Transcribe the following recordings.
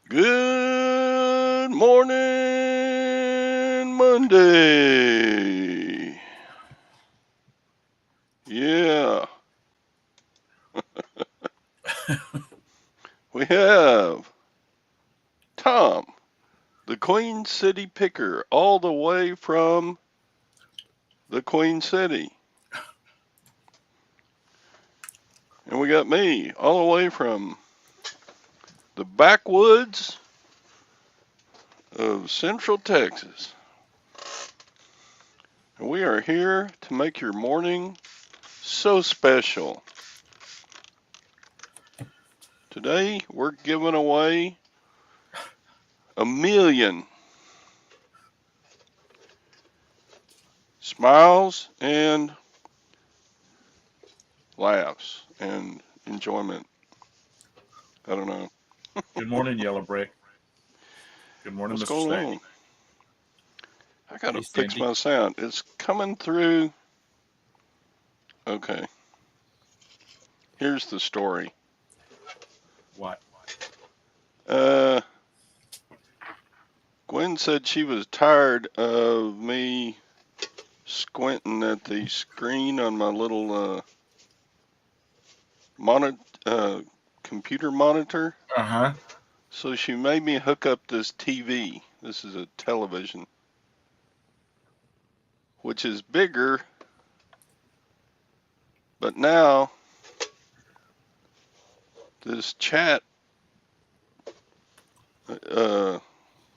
Good morning, Monday. Yeah, we have Tom, the Queen City Picker, all the way from the Queen City. And we got me, all the way from the backwoods of Central Texas. And we are here to make your morning so special. Today, we're giving away $1 million smiles and laughs and enjoyment. I don't know. Good morning, Yellow Brick. Good morning, What's Mr. going Sandy. on? I gotta Hey, fix Sandy. my sound. It's coming through. Okay. Here's the story. What? Uh, Gwen said she was tired of me squinting at the screen on my little computer monitor. Uh-huh. So she made me hook up this TV. This is a television, which is bigger, but now this chat,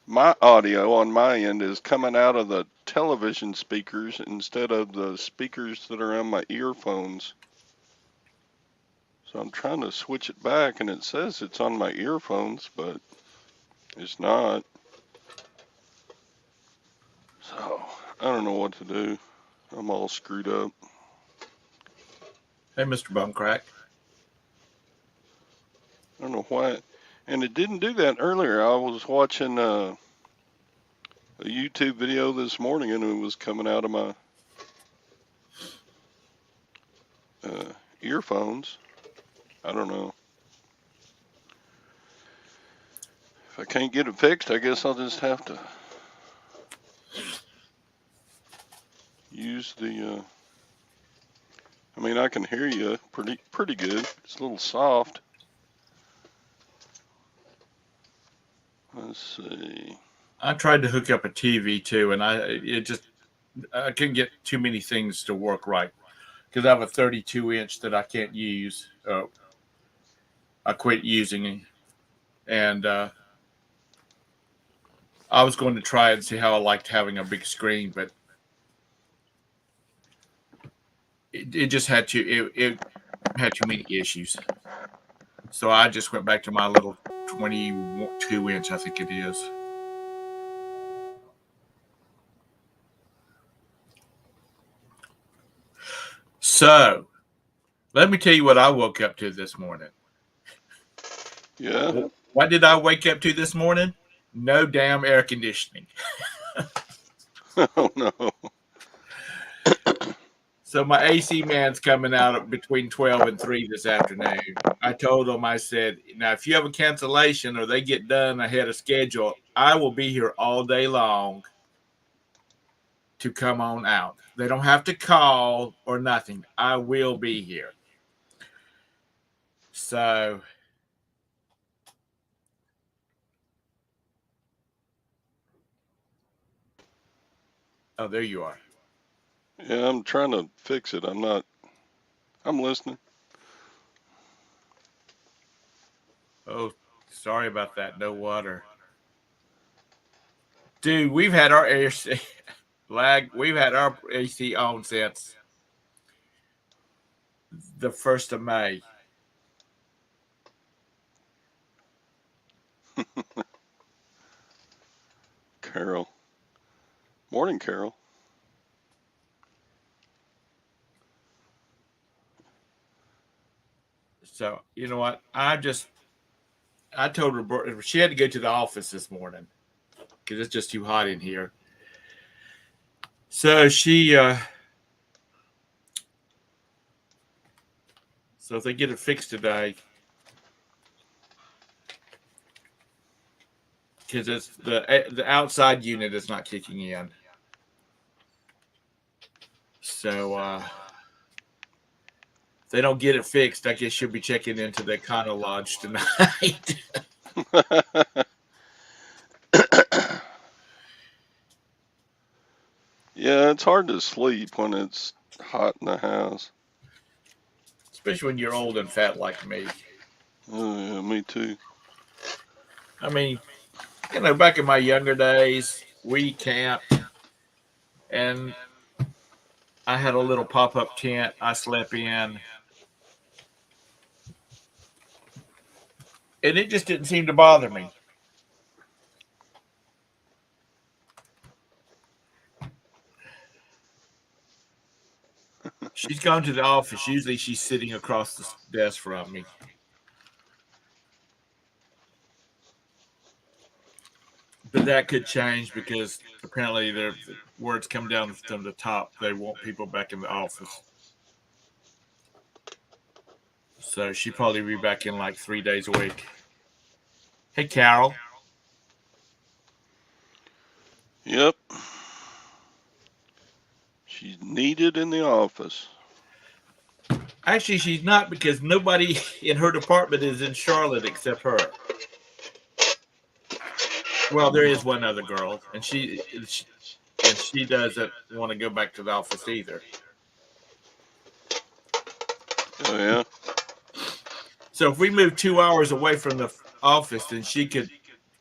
my audio on my end is coming out of the television speakers instead of the speakers that are on my earphones. So I'm trying to switch it back, and it says it's on my earphones, but it's not. So I don't know what to do. I'm all screwed up. Hey, Mr. Bumcrack. I don't know why. And it didn't do that earlier. I was watching a YouTube video this morning, and it was coming out of my earphones. I don't know. If I can't get it fixed, I guess I'll just have to use the. I mean, I can hear you pretty good. It's a little soft. Let's see. I tried to hook up a TV too, and I couldn't get too many things to work right because I have a 32-inch that I can't use. I quit using, and I was going to try it and see how I liked having a big screen, but it just had it had too many issues. So I just went back to my little 22-inch, I think it is. So let me tell you what I woke up to this morning. Yeah. What did I wake up to this morning? No damn air conditioning. Oh no. So my AC man's coming out between 12 and 3 this afternoon. I told him, I said, now if you have a cancellation or they get done ahead of schedule, I will be here all day long to come on out. They don't have to call or nothing. I will be here. So oh, there you are. Yeah, I'm trying to fix it. I'm listening. Oh, sorry about that. No water. Dude, we've had our AC we've had our AC on since the 1st of May. Carol. Morning, Carol. So, you know what? I told her she had to go to the office this morning because it's just too hot in here. So so if they get it fixed today, because it's the outside unit is not kicking in. So if they don't get it fixed, I guess she'll be checking into the Econo Lodge tonight. Yeah, it's hard to sleep when it's hot in the house. Especially when you're old and fat like me. Oh, yeah, me too. I mean, back in my younger days, we camped and I had a little pop up tent I slept in. And it just didn't seem to bother me. She's gone to the office. Usually she's sitting across the desk from me. But that could change because apparently the words come down from the top. They want people back in the office. So she'll probably be back in like 3 days a week. Hey, Carol. Yep. She's needed in the office. Actually, she's not because nobody in her department is in Charlotte except her. Well, there is one other girl, and she doesn't want to go back to the office either. Oh, yeah? So if we move 2 hours away from the office, then she could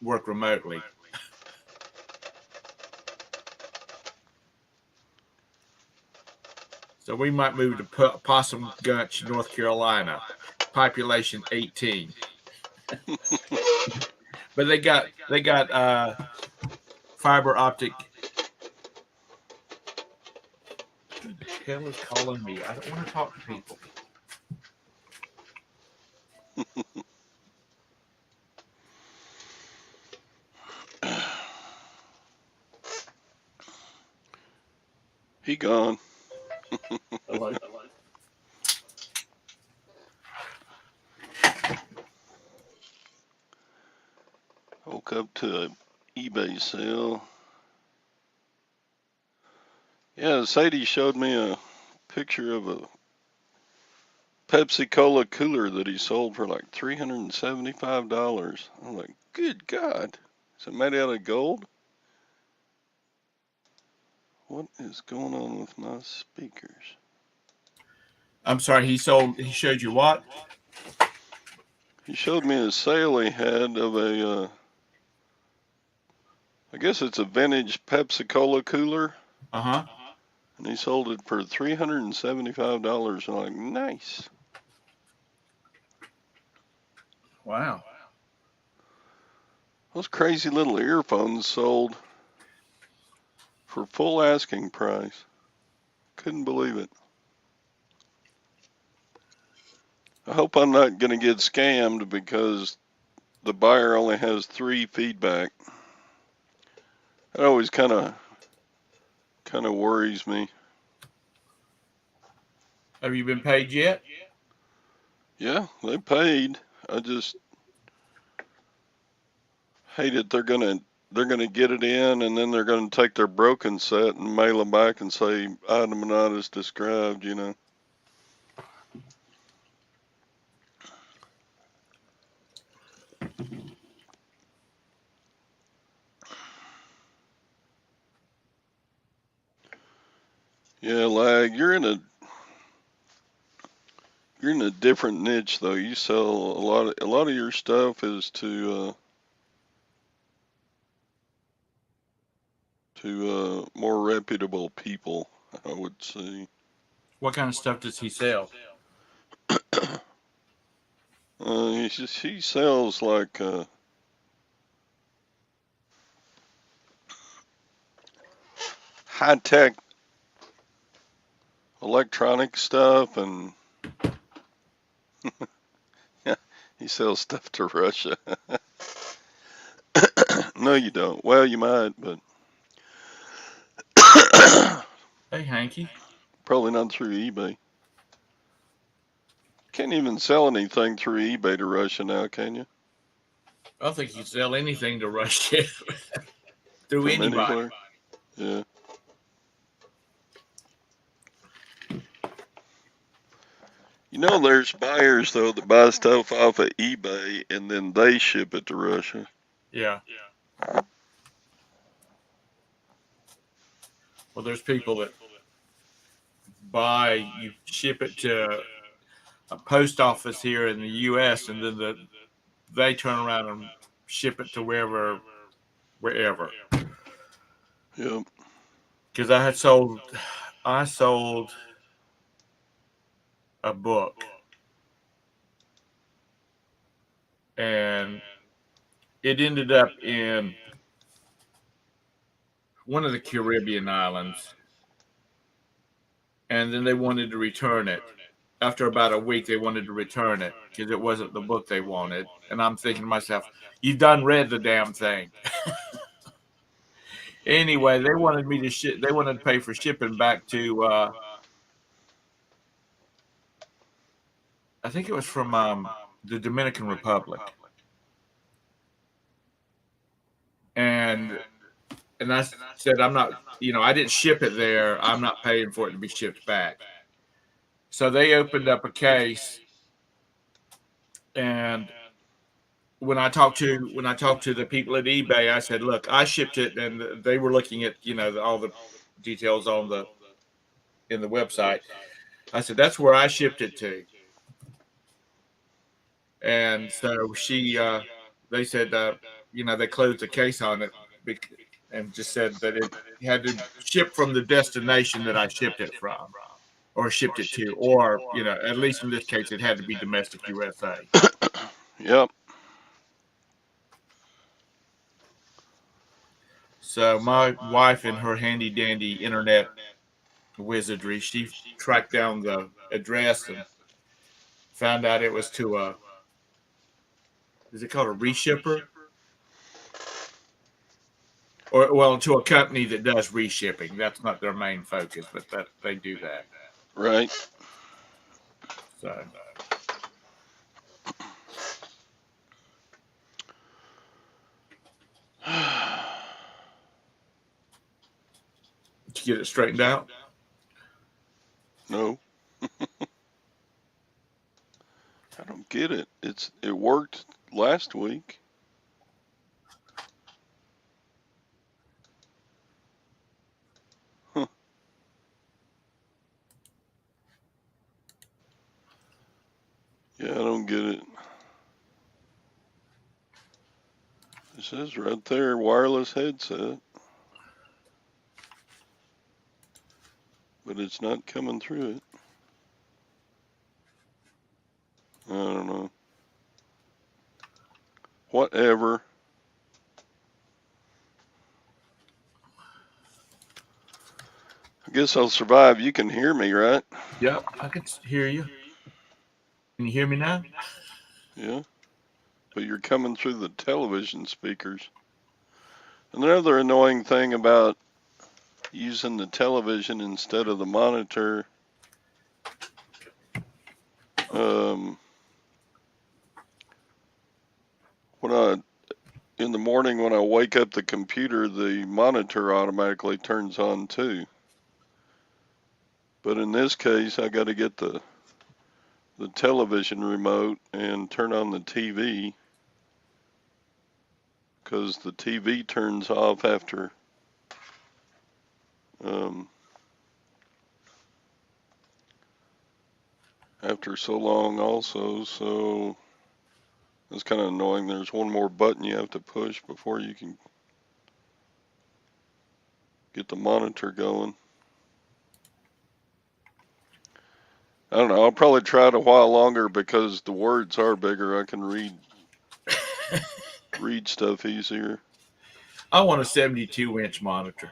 work remotely. So we might move to Possum Gulch, North Carolina, population 18. But they got fiber optic. Who the hell is calling me? I don't want to talk to people. He gone. Hello. Woke up to an eBay sale. Yeah, Sadie showed me a picture of a Pepsi Cola cooler that he sold for like $375. I'm like, good God. Is it made out of gold? What is going on with my speakers? I'm sorry, he showed you what? He showed me a sale he had of a, I guess it's a vintage Pepsi Cola cooler. Uh-huh. And he sold it for $375. I'm like, nice. Wow. Those crazy little earphones sold for full asking price. Couldn't believe it. I hope I'm not going to get scammed because the buyer only has 3 feedback. That always kind of worries me. Have you been paid yet? Yeah, they paid. I just hate it. They're gonna get it in, and then they're gonna take their broken set and mail them back and say item not as described. You know. Yeah, Lag, you're in a different niche though. You sell a lot of your stuff is to more reputable people, I would say. What kind of stuff does he sell? He sells like high tech electronic stuff, and he sells stuff to Russia. No, you don't. Well, you might, but Hey, Hanky. probably not through eBay. Can't even sell anything through eBay to Russia now, can you? I don't think you sell anything to Russia through from anybody. anywhere. Yeah. You know, there's buyers though that buy stuff off of eBay and then they ship it to Russia. Yeah. Well, there's people that buy, you ship it to a post office here in the U.S. and then they turn around and ship it to wherever. Yep. Because I sold a book, and it ended up in one of the Caribbean islands, and then they wanted to return it. After about a week, they wanted to return it because it wasn't the book they wanted. And I'm thinking to myself, you've done read the damn thing. Anyway, they wanted me to ship. They wanted to pay for shipping back to. I think it was from the Dominican Republic, and I said, I'm not. I didn't ship it there. I'm not paying for it to be shipped back. So they opened up a case, and when I talked to the people at eBay, I said, "Look, I shipped it," and they were looking at all the details in the website. I said, "That's where I shipped it to," and so they said, they closed the case on it and just said that it had to ship from the destination that I shipped it from, or shipped it to, or at least in this case, it had to be domestic USA. Yep. So my wife and her handy dandy internet wizardry, she tracked down the address and found out it was to is it called a reshipper? Or, well, to a company that does reshipping. That's not their main focus, but that they do that. Right. So did you get it straightened out? No. I don't get it. It worked last week. Huh. Yeah, I don't get it. It says right there, wireless headset. But it's not coming through it. I don't know. Whatever. I guess I'll survive. You can hear me, right? Yep, I can hear you. Can you hear me now? Yeah. But you're coming through the television speakers. Another annoying thing about using the television instead of the monitor, in the morning when I wake up the computer, the monitor automatically turns on too. But in this case, I got to get the television remote and turn on the TV, because the TV turns off after so long also. So it's kind of annoying. There's one more button you have to push before you can get the monitor going. I don't know. I'll probably try it a while longer because the words are bigger. I can read stuff easier. I want a 72-inch monitor.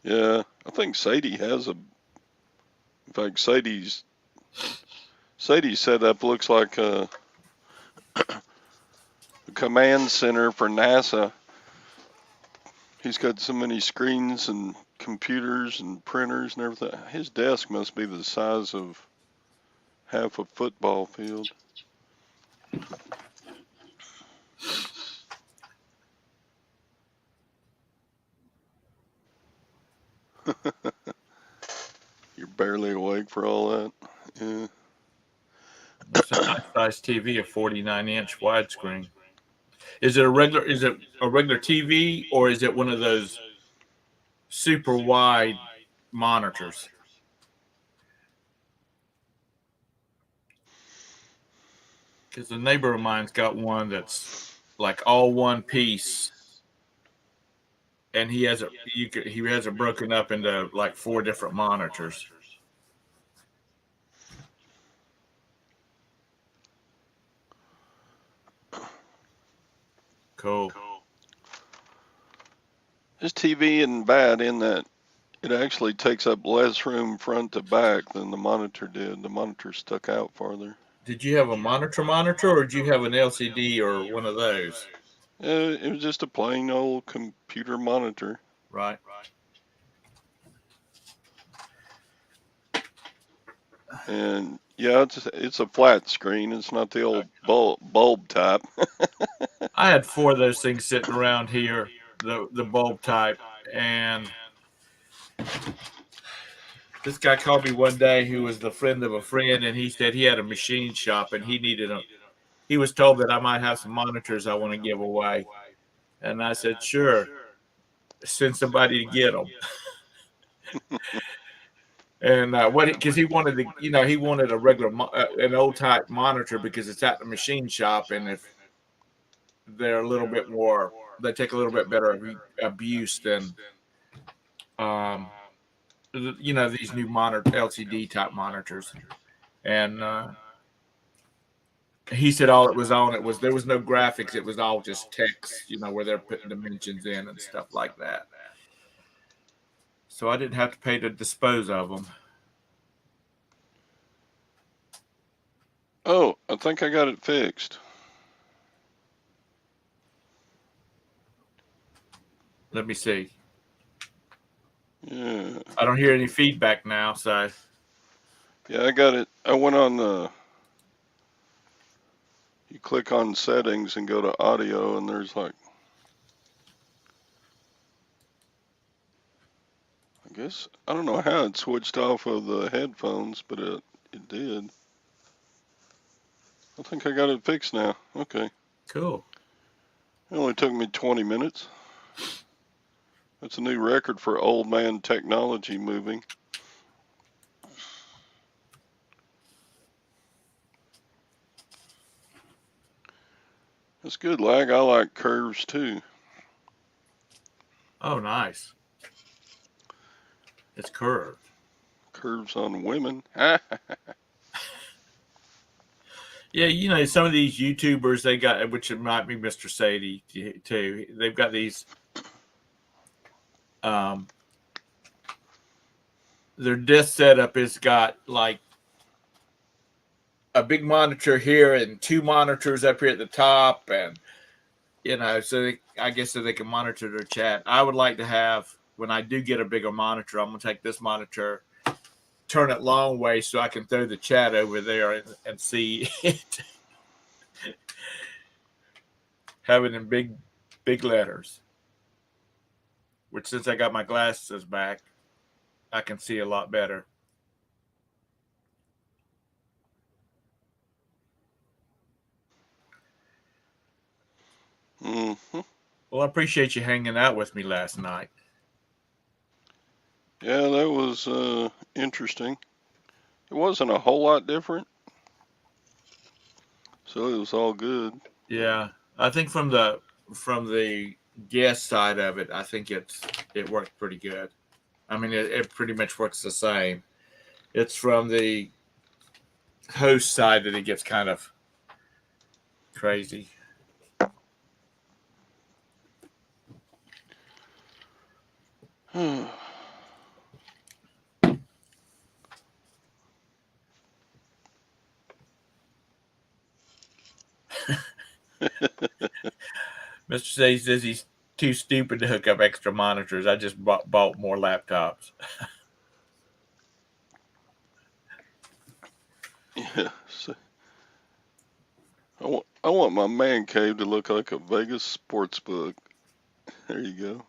Yeah, I think Sadie has in fact, Sadie's setup looks like a command center for NASA. He's got so many screens and computers and printers and everything. His desk must be the size of half a football field. You're barely awake for all that. Yeah. It's a nice size TV, a 49-inch widescreen. Is it a regular? Is it a regular TV or is it one of those super wide monitors? Because a neighbor of mine's got one that's like all one piece, and he has it broken up into like 4 different monitors. Cool. This TV isn't bad in that it actually takes up less room front to back than the monitor did. The monitor stuck out farther. Did you have a monitor, or did you have an LCD or one of those? It was just a plain old computer monitor. Right. And yeah, it's a flat screen. It's not the old bulb type. I had 4 of those things sitting around here, the bulb type, and this guy called me one day who was the friend of a friend, and he said he had a machine shop and he was told that I might have some monitors I want to give away. And I said, sure, send somebody to get them. And because he wanted he wanted a regular, an old type monitor because it's at the machine shop. And if they're a little bit more, they take a little bit better abuse than, these new monitor LCD type monitors. And he said all it was on there was no graphics. It was all just text, where they're putting dimensions in and stuff like that. So I didn't have to pay to dispose of them. Oh, I think I got it fixed. Let me see. Yeah. I don't hear any feedback now, so. Yeah, I got it. I went on you click on settings and go to audio, and there's like, I guess, I don't know how it switched off of the headphones, but it did. I think I got it fixed now. Okay. Cool. It only took me 20 minutes. That's a new record for old man technology moving. That's good, Lag. I like curves too. Oh, nice. It's curved. Curves on women. Yeah, some of these YouTubers, they got, which it might be Mr. Sadie too. They've got these, their desk setup has got like a big monitor here and 2 monitors up here at the top, and so I guess so they can monitor their chat. I would like to have, when I do get a bigger monitor, I'm gonna take this monitor, turn it long way so I can throw the chat over there and see it. Have it in big letters. Which, since I got my glasses back, I can see a lot better. Mm-hmm. Well, I appreciate you hanging out with me last night. Yeah, that was interesting. It wasn't a whole lot different, so it was all good. Yeah, I think from the guest side of it, I think it worked pretty good. I mean, it pretty much works the same. It's from the host side that it gets kind of crazy. Mr. Sadie says he's too stupid to hook up extra monitors. I just bought more laptops. Yeah. So I want my man cave to look like a Vegas sports book. There you go.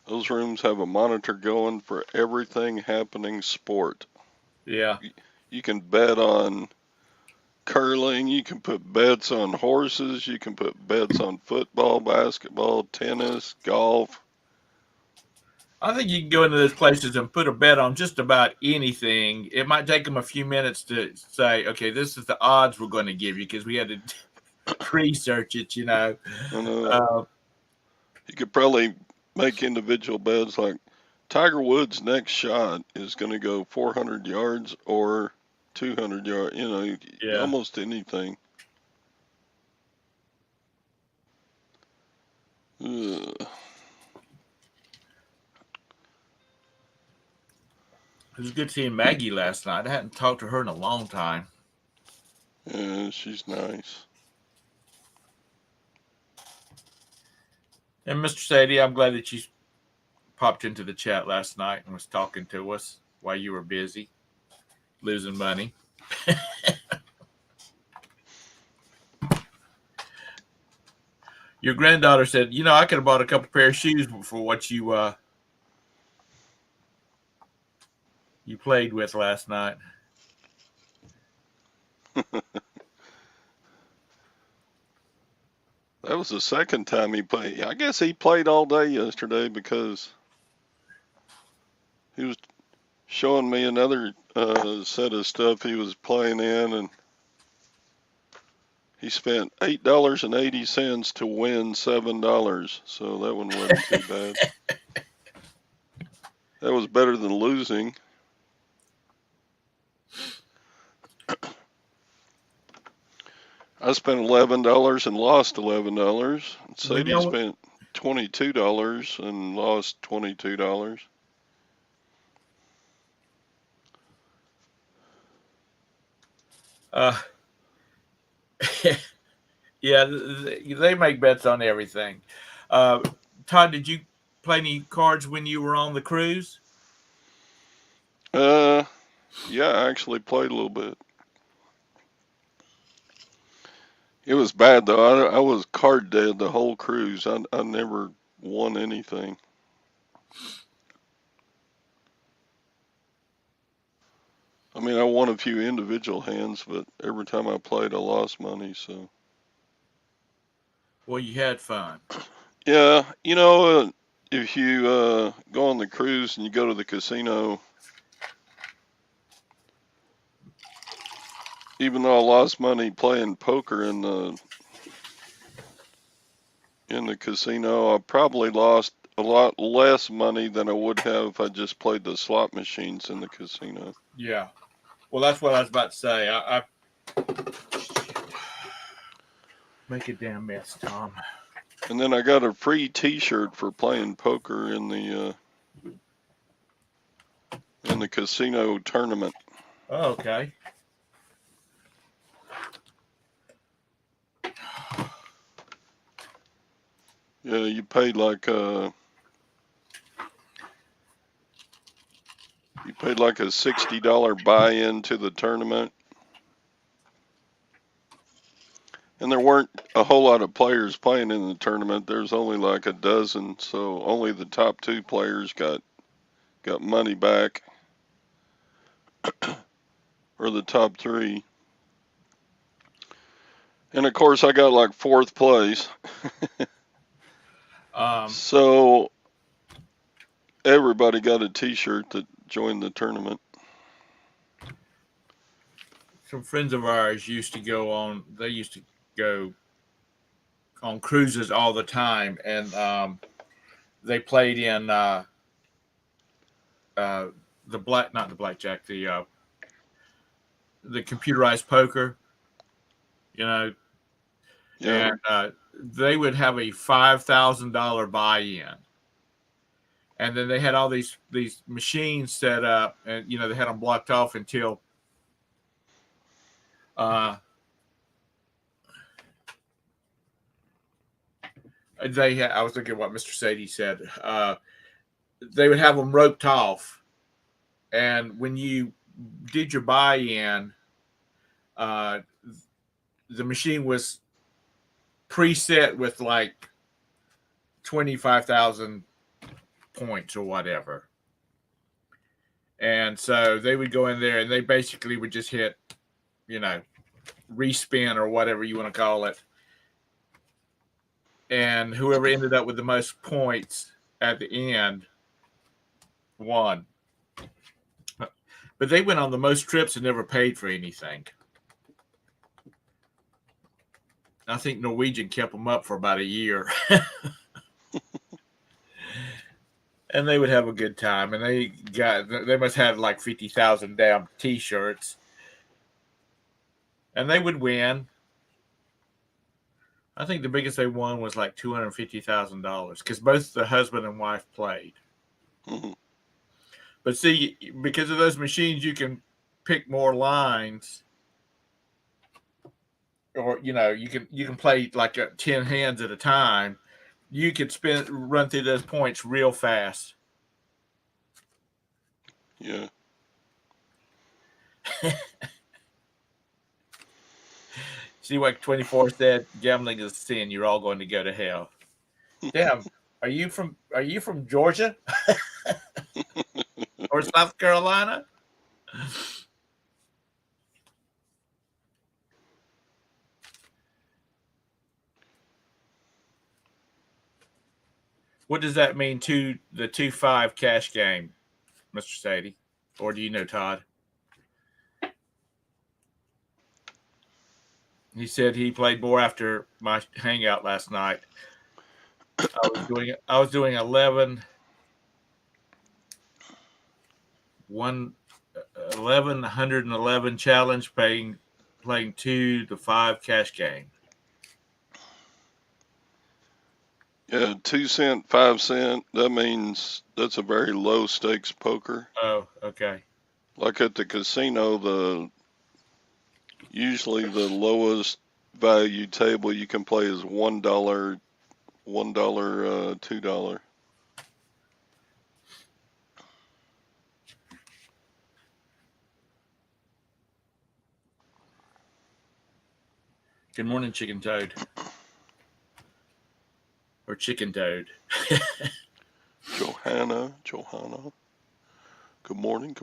Those rooms have a monitor going for everything happening sport. Yeah. You can bet on curling, you can put bets on horses, you can put bets on football, basketball, tennis, golf. I think you can go into those places and put a bet on just about anything. It might take them a few minutes to say, okay, this is the odds we're going to give you because we had to research it, you know. And Uh, you could probably make individual bets like Tiger Woods' next shot is going to go 400 yards or 200 yards, yeah. almost anything. Ugh. It was good seeing Maggie last night. I hadn't talked to her in a long time. Yeah, she's nice. And Mr. Sadie, I'm glad that you popped into the chat last night and was talking to us while you were busy losing money. Your granddaughter said, I could have bought a couple pair of shoes for what you played with last night. That was the second time he played. I guess he played all day yesterday because he was showing me another set of stuff he was playing in, and he spent $8.80 to win $7. So that one wasn't too bad. That was better than losing. I spent $11 and lost $11. Sadie spent $22 and lost $22. Yeah, they make bets on everything. Todd, did you play any cards when you were on the cruise? Yeah, I actually played a little bit. It was bad though. I was card dead the whole cruise. I never won anything. I mean, I won a few individual hands, but every time I played, I lost money. So. Well, you had fun. Yeah, if you go on the cruise and you go to the casino, even though I lost money playing poker in the casino, I probably lost a lot less money than I would have if I just played the slot machines in the casino. Yeah. Well, that's what I was about to say. I make a damn mess, Tom. And then I got a free T-shirt for playing poker in the casino tournament. Oh, okay. Yeah, you paid like a $60 buy-in to the tournament. And there weren't a whole lot of players playing in the tournament. There's only like a dozen, so only the top 2 players got money back, or the top 3. And of course, I got like 4th place. So everybody got a T-shirt that joined the tournament. Some friends of ours used to go on. They used to go on cruises all the time, and they played in not the blackjack, the computerized poker. Yeah. And they would have a $5,000 buy-in, and then they had all these machines set up, and they had them blocked off until I was looking at what Mr. Sadie said. They would have them roped off, and when you did your buy-in, the machine was preset with like 25,000 points or whatever. And so they would go in there and they basically would just hit, respin or whatever you want to call it. And whoever ended up with the most points at the end won. But they went on the most trips and never paid for anything. I think Norwegian kept them up for about a year. And they would have a good time. And they must have like 50,000 damn T-shirts. And they would win. I think the biggest they won was like $250,000 because both the husband and wife played. Mm-hmm. But see, because of those machines, you can pick more lines, or you can play like 10 hands at a time. You could run through those points real fast. Yeah. See what 24 said? Gambling is a sin. You're all going to go to hell. Damn. Are you from Georgia? Or South Carolina? What does that mean to the 2-5 cash game, Mr. Sadie? Or do you know, Todd? He said he played more after my hangout last night. I was doing 111 challenge, playing 2 to 5 cash game. Yeah, 2 cent, 5 cent. That means that's a very low stakes poker. Oh, okay. Like at the casino, usually the lowest value table you can play is $1, $2. Good morning, Chicken Toad. Or Chicken Toad. Johanna. Good morning.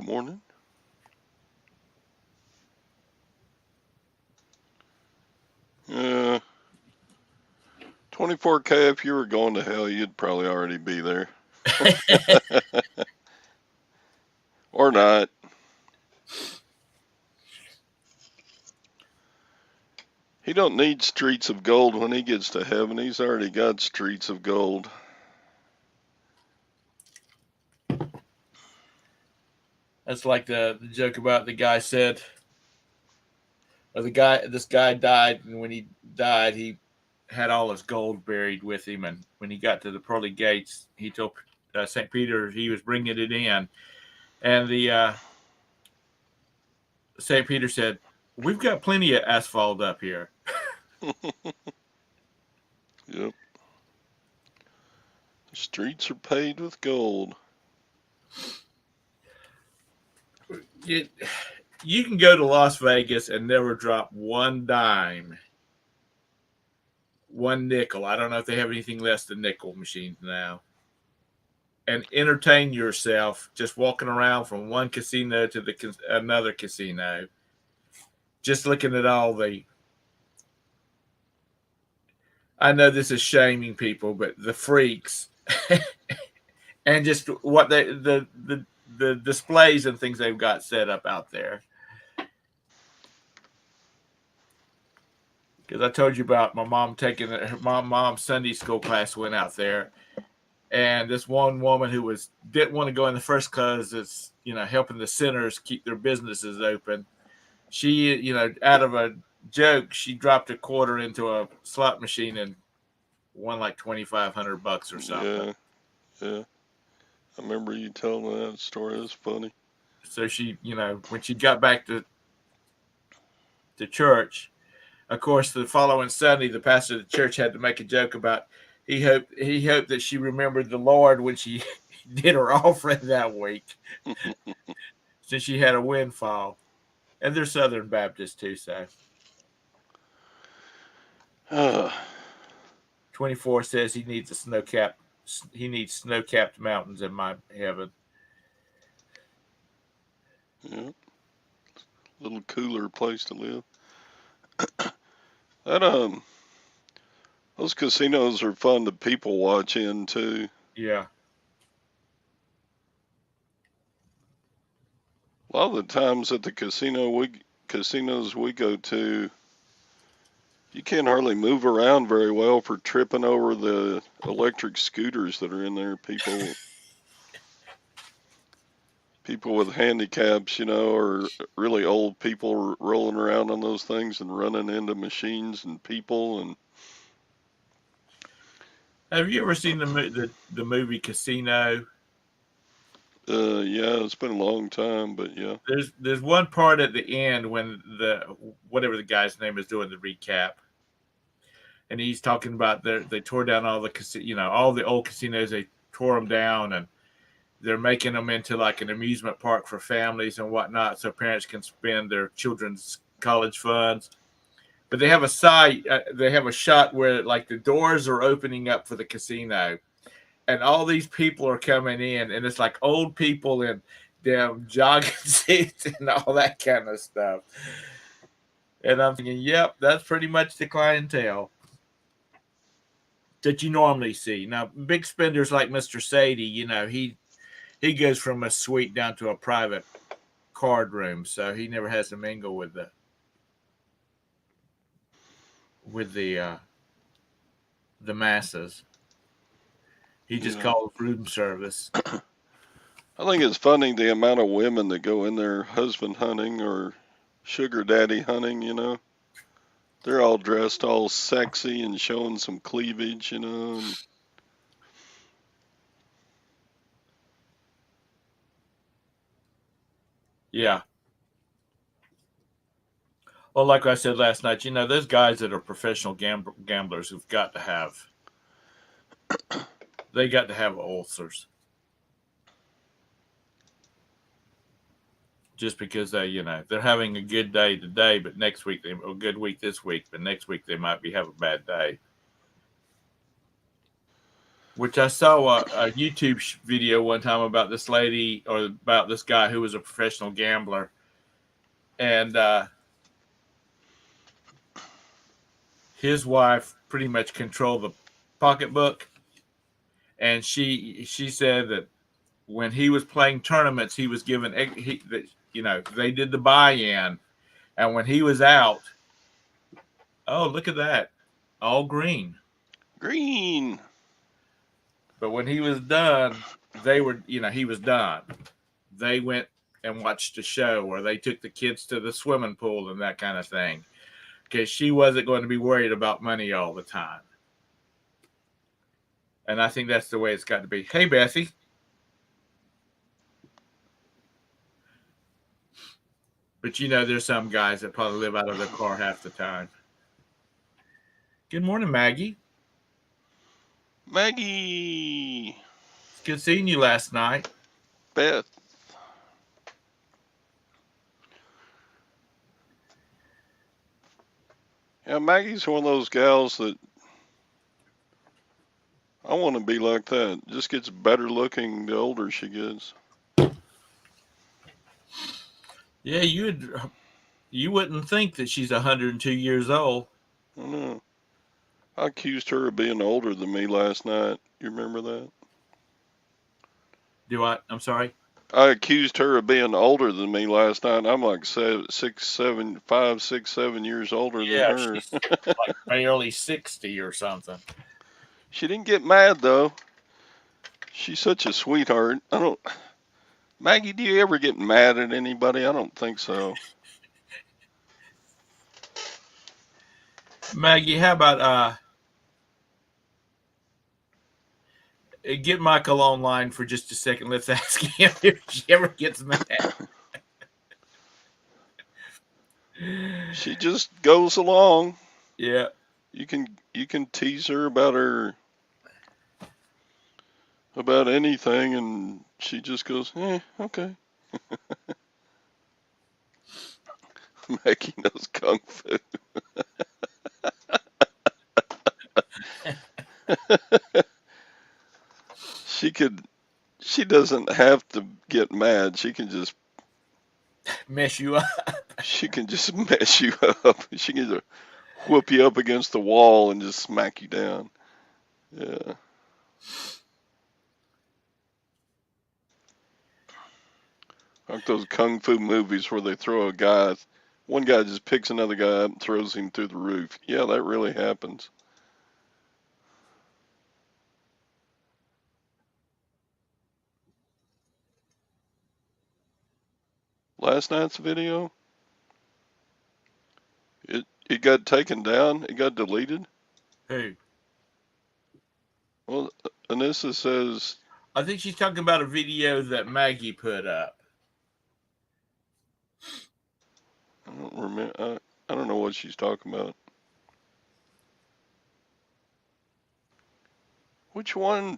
24K, if you were going to hell, you'd probably already be there. Or not. He don't need streets of gold when he gets to heaven. He's already got streets of gold. That's like the joke about the guy said, or this guy died, and when he died, he had all his gold buried with him. And when he got to the pearly gates, he told St. Peter he was bringing it in. And the St. Peter said, "We've got plenty of asphalt up here." Yep. The streets are paved with gold. You can go to Las Vegas and never drop one dime, one nickel. I don't know if they have anything less than nickel machines now. And entertain yourself just walking around from one casino to another casino. Just looking at all I know this is shaming people, but the freaks and just what the displays and things they've got set up out there. Because I told you about my mom my mom's Sunday school class went out there, and this one woman who didn't want to go in the first class is helping the sinners keep their businesses open. She out of a joke, she dropped a quarter into a slot machine and won like $2,500 or something. Yeah. I remember you telling me that story. It's funny. So she, when she got back to church, of course, the following Sunday, the pastor of the church had to make a joke about he hoped that she remembered the Lord when she did her offering that week, since she had a windfall. And they're Southern Baptists too, so. Uh, 24 says he needs a snow-capped mountains in my heaven. yeah, little cooler place to live. That those casinos are fun to people watch in too. Yeah. A lot of the times at the casinos we go to, you can't hardly move around very well for tripping over the electric scooters that are in there. People with handicaps, or really old people rolling around on those things and running into machines and people. And Have you ever seen the movie Casino? yeah, it's been a long time, but yeah. There's one part at the end when whatever the guy's name is doing the recap, and he's talking about they tore down all all the old casinos. They tore them down, and they're making them into like an amusement park for families and whatnot, so parents can spend their children's college funds. But they have they have a shot where like the doors are opening up for the casino, and all these people are coming in, and it's like old people in damn jogging suits and all that kind of stuff. And I'm thinking, yep, that's pretty much the clientele that you normally see. Now, big spenders like Mr. Sadie, he goes from a suite down to a private card room, so he never has to mingle with the masses. He just Yeah. calls room service. I think it's funny the amount of women that go in there husband hunting or sugar daddy hunting. They're all dressed all sexy and showing some cleavage. And Yeah. Well, like I said last night, those guys that are professional gamblers have got to have they got to have ulcers just because they're having a good day today, but next week a good week this week, but next week they might have a bad day. Which I saw a YouTube video one time about this lady or about this guy who was a professional gambler, and his wife pretty much controlled the pocketbook, and she said that when he was playing tournaments, he was given they did the buy-in, and when he was out, oh look at that, all green. green. But when he was done, he was done. They went and watched a show, or they took the kids to the swimming pool and that kind of thing, because she wasn't going to be worried about money all the time. And I think that's the way it's got to be. Hey, Bessie. But there's some guys that probably live out of their car half the time. Good morning, Maggie. Maggie. It's good seeing you last night. Beth. Yeah, Maggie's one of those gals that I want to be like that. Just gets better looking the older she gets. Yeah, you wouldn't think that she's 102 years old. I don't know. I accused her of being older than me last night. You remember that? Do I? I'm sorry. I accused her of being older than me last night. I'm like 5, 6, 7 years older than her. She's like barely 60 or something. She didn't get mad though. She's such a sweetheart. Maggie, do you ever get mad at anybody? I don't think so. Maggie, how about get Michael online for just a second. Let's ask him if she ever gets mad. She just goes along. Yeah. You can tease her about anything, and she just goes, okay. Maggie knows kung fu. She doesn't have to get mad. Mess you up. She can just mess you up. She can just whoop you up against the wall and just smack you down. Yeah. Like those kung fu movies where they throw one guy just picks another guy up and throws him through the roof. Yeah, that really happens. Last night's video, it got taken down. It got deleted. Who? Well, Anissa says, I think she's talking about a video that Maggie put up. I don't remember. I don't know what she's talking about. Which one,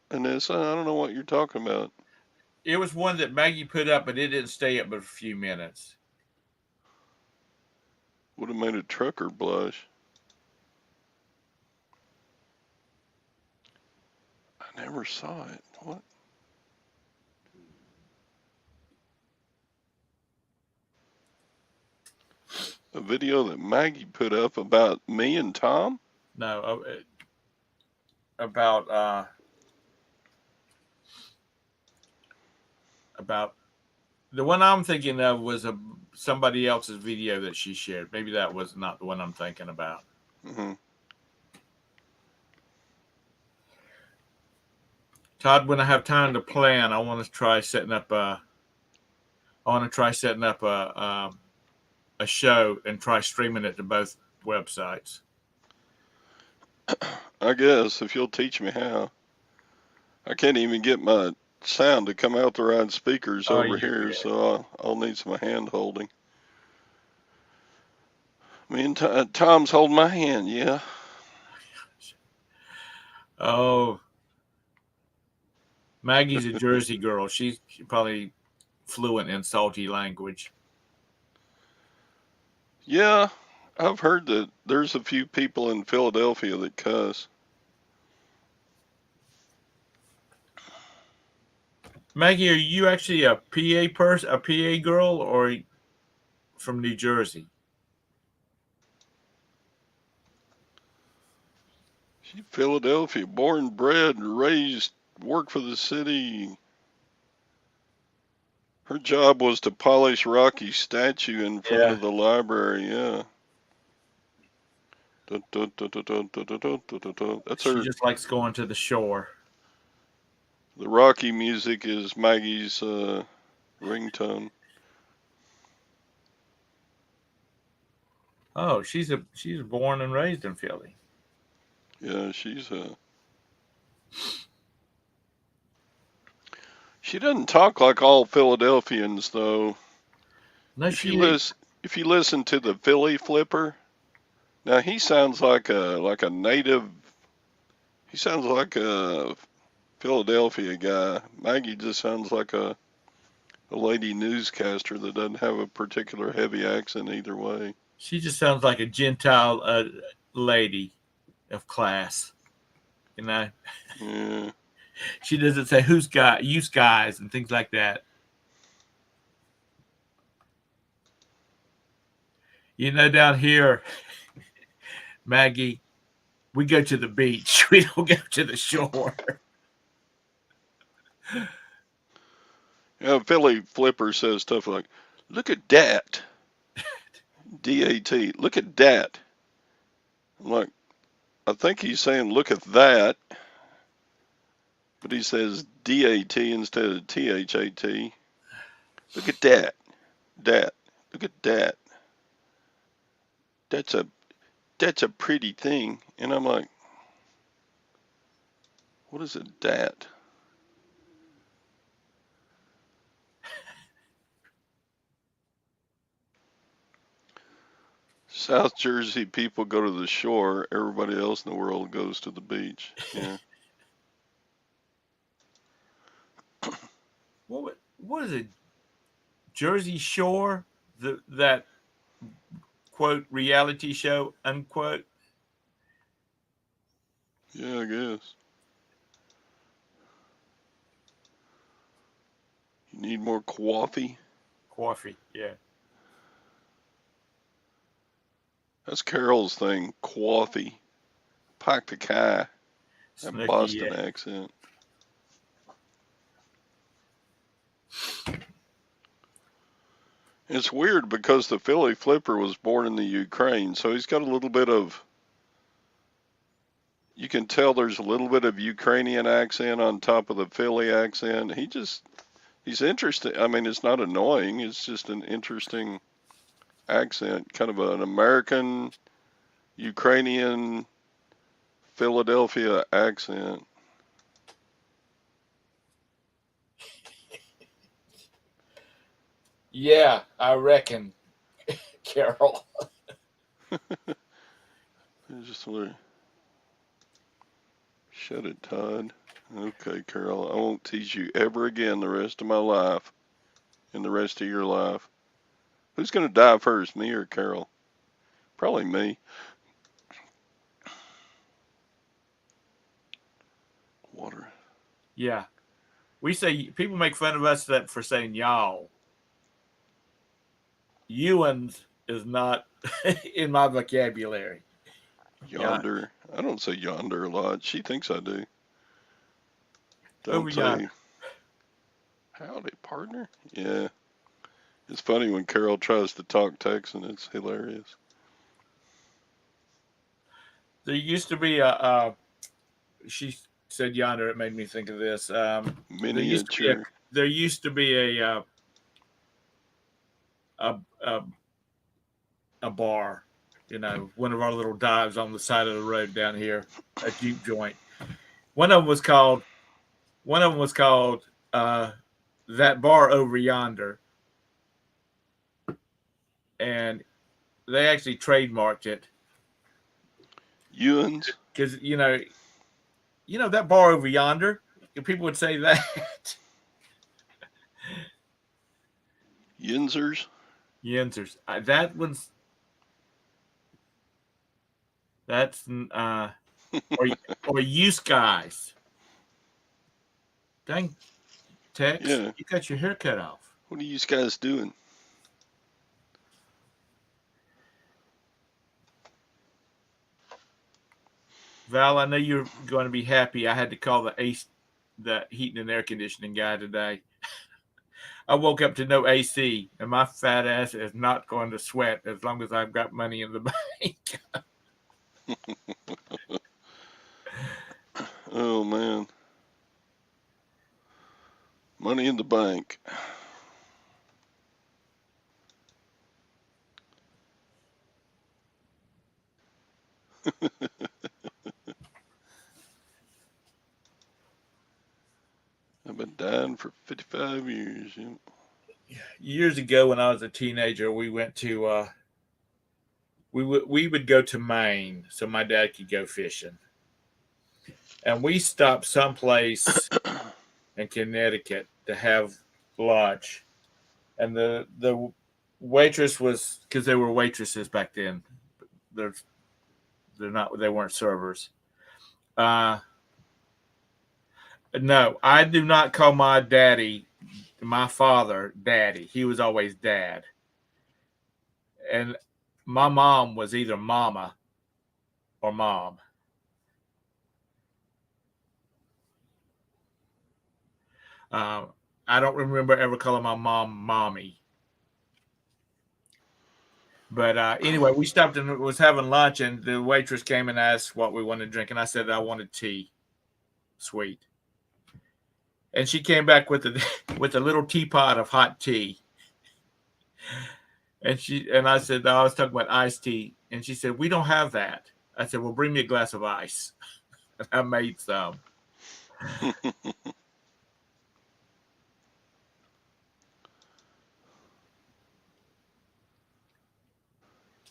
Anissa? I don't know what you're talking about. It was one that Maggie put up, but it didn't stay up but a few minutes. Would have made a trucker blush. I never saw it. What? A video that Maggie put up about me and Tom? No, about the one I'm thinking of was somebody else's video that she shared. Maybe that was not the one I'm thinking about. Mm-hmm. Todd, when I have time to plan, I want to try setting up a show and try streaming it to both websites. I guess if you'll teach me how. I can't even get my sound to come out the right speakers over here, Good. so I'll need some hand holding. Me and Tom's holding my hand, yeah. Oh, Maggie's a Jersey girl. She's probably fluent in salty language. Yeah, I've heard that there's a few people in Philadelphia that cuss. Maggie, are you actually a PA person, a PA girl, or from New Jersey? She's Philadelphia, born, bred, and raised, worked for the city. Her job was to polish Rocky's statue in front of the library, yeah. That's She her. just likes going to the shore. The Rocky music is Maggie's ringtone. Oh, she's born and raised in Philly. Yeah, she doesn't talk like all Philadelphians though. No, If you listen to the Philly Flipper, now he sounds like a native. He sounds like a Philadelphia guy. Maggie just sounds like a lady newscaster that doesn't have a particular heavy accent either way. She just sounds like a Gentile lady of class, you know. Yeah. She doesn't say you guys and things like that. You know, down here, Maggie, we go to the beach. We don't go to the shore. Yeah, Philly Flipper says stuff like, "Look at that." D-A-T. Look at that. I'm like, I think he's saying look at that, but he says D-A-T instead of T-H-A-T. Look at that. Dat. Look at that. That's a pretty thing. And I'm like, what is a dat? South Jersey people go to the shore. Everybody else in the world goes to the beach. Yeah. What is it? Jersey Shore? That quote reality show unquote. Yeah, I guess. You need more coffee? Coffee, yeah. That's Carol's thing. Coffee. Pack the Kai. That Snooky, Boston yeah. accent. It's weird because the Philly Flipper was born in the Ukraine, so he's got a little bit of. You can tell there's a little bit of Ukrainian accent on top of the Philly accent. He's interesting. I mean, it's not annoying. It's just an interesting accent, kind of an American, Ukrainian, Philadelphia accent. Yeah, I reckon, Carol. Just a little. Shut it, Todd. Okay, Carol. I won't tease you ever again the rest of my life. And the rest of your life. Who's going to die first, me or Carol? Probably me. Water. Yeah. We say people make fun of us that for saying y'all. Ewans is not in my vocabulary. Yeah. Yonder. I don't say yonder a lot. She thinks I do. Over Don't yonder. say howdy, partner. Yeah. It's funny when Carol tries to talk Texan. It's hilarious. There used to be she said yonder. It made me think of this. Miniature. There used to be a a, a bar, one of our little dives on the side of the road down here, a juke joint. One of them was called one of them was called that bar over yonder, and they actually trademarked it Ewan's. because that bar over yonder. People would say that. Yinzers. Yinzers. That's or use guys. Dang, Tex, Yeah. you got your hair cut off. What are you guys doing? Val, I know you're going to be happy. I had to call the heating and air conditioning guy today. I woke up to no AC, and my fat ass is not going to sweat as long as I've got money in the bank. Oh, man. Money in the bank. I've been dying for 55 years. Years ago, when I was a teenager, we went to we would go to Maine so my dad could go fishing, and we stopped someplace in Connecticut to have lunch, and the waitress was, because they were waitresses back then. They're they weren't servers. Uh, no, I do not call my father daddy. He was always dad, and my mom was either mama or mom. Uh, I don't remember ever calling my mom mommy. But anyway, we stopped and was having lunch, and the waitress came and asked what we wanted to drink, and I said I wanted tea, sweet. And she came back with a with a little teapot of hot tea, and I said, I was talking about iced tea, and she said, we don't have that. I said, well, bring me a glass of ice. And I made some.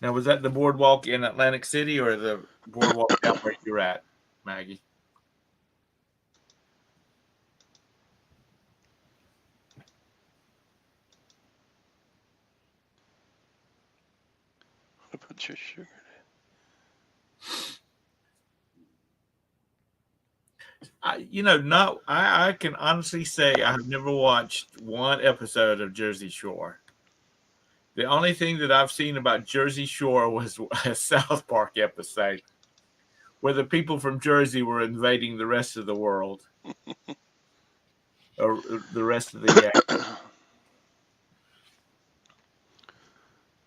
Now, was that the boardwalk in Atlantic City or the boardwalk down where you're at, Maggie? What about your sugar? I can honestly say I have never watched one episode of Jersey Shore. The only thing that I've seen about Jersey Shore was a South Park episode where the people from Jersey were invading the rest of the world, or the rest of the.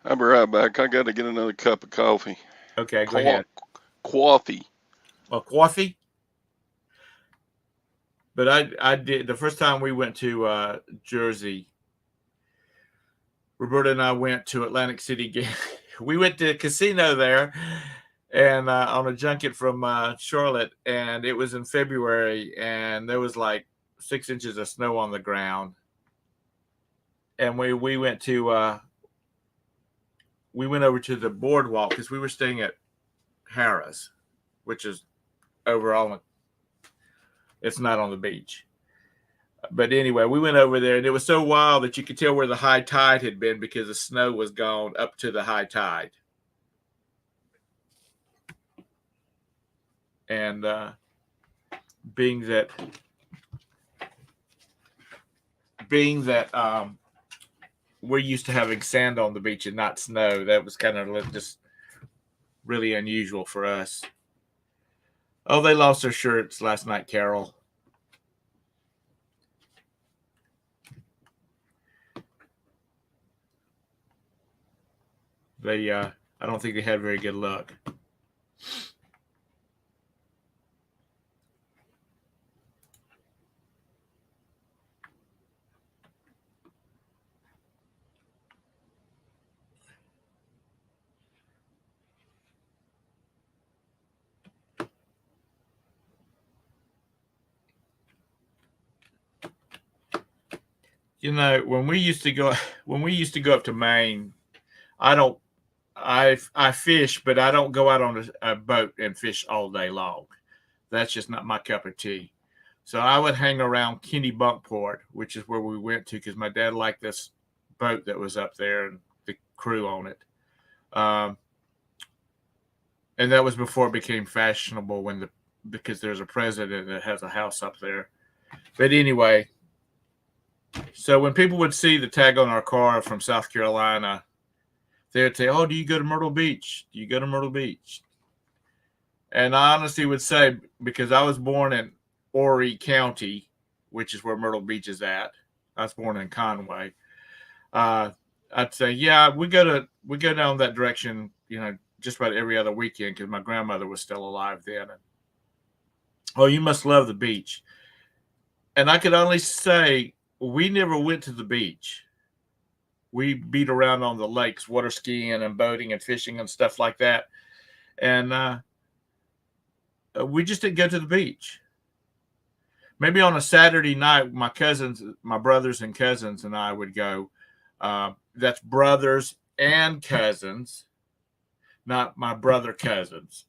I'll be right back. I got to get another cup of coffee. Okay, go ahead. Coffee. A coffee. But I did the first time we went to Jersey. Roberta and I went to Atlantic City. We went to a casino there, and on a junket from Charlotte, and it was in February, and there was like 6 inches of snow on the ground, and we went to we went over to the boardwalk because we were staying at Harrah's, which is over on. It's not on the beach. But anyway, we went over there, and it was so wild that you could tell where the high tide had been because the snow was gone up to the high tide. And being that we're used to having sand on the beach and not snow, that was kind of just really unusual for us. Oh, they lost their shirts last night, Carol. They, I don't think they had very good luck. You know, when we used to go up to Maine, I fish, but I don't go out on a boat and fish all day long. That's just not my cup of tea. So I would hang around Kennebunkport, which is where we went to because my dad liked this boat that was up there and the crew on it. And that was before it became fashionable because there's a president that has a house up there. But anyway, so when people would see the tag on our car from South Carolina, they would say, "Oh, do you go to Myrtle Beach? Do you go to Myrtle Beach?" And I honestly would say, because I was born in Horry County, which is where Myrtle Beach is at. I was born in Conway. I'd say, yeah, we go down that direction, just about every other weekend because my grandmother was still alive then. And, oh, you must love the beach. And I could only say we never went to the beach. We beat around on the lakes, water skiing and boating and fishing and stuff like that. And we just didn't go to the beach. Maybe on a Saturday night, my brothers and cousins and I would go. That's brothers and cousins, not my brother cousins.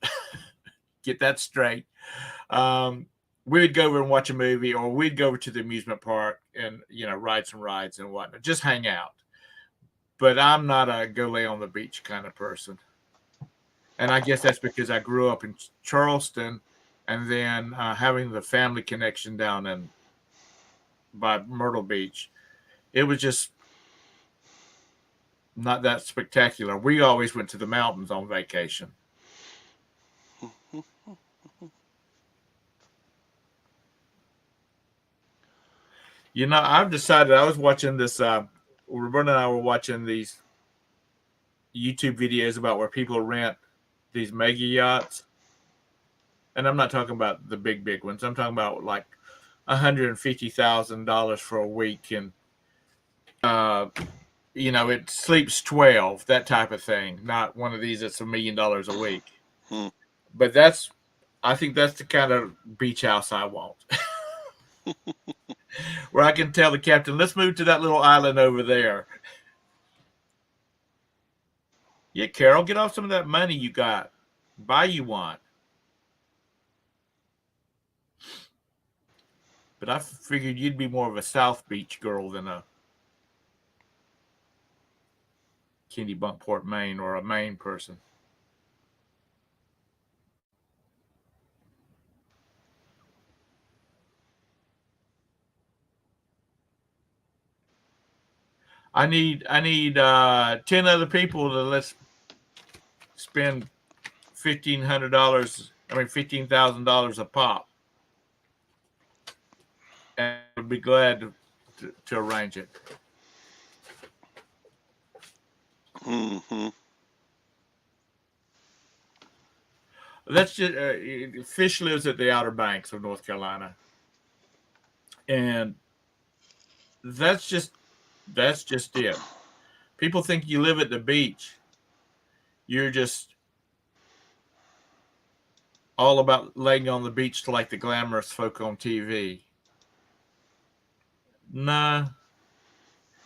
Get that straight. We would go over and watch a movie, or we'd go over to the amusement park and, ride some rides and whatnot. Just hang out. But I'm not a go lay on the beach kind of person. And I guess that's because I grew up in Charleston and then having the family connection down by Myrtle Beach. It was just not that spectacular. We always went to the mountains on vacation. I've decided I was watching this. Roberta and I were watching these YouTube videos about where people rent these mega yachts. And I'm not talking about the big ones. I'm talking about like $150,000 for a week. And, it sleeps 12, that type of thing. Not one of these that's $1 million a week. But I think that's the kind of beach house I want. Where I can tell the captain, let's move to that little island over there. Yeah, Carol, get off some of that money you got. Buy you one. But I figured you'd be more of a South Beach girl than a Kennebunkport, Maine, or a Maine person. I need 10 other people to let's spend $1,500. I mean $15,000 a pop, and would be glad to arrange it. Mm-hmm. That's just Fish lives at the Outer Banks of North Carolina, and that's just that's just it. People think you live at the beach. You're just all about laying on the beach to like the glamorous folk on TV. Nah.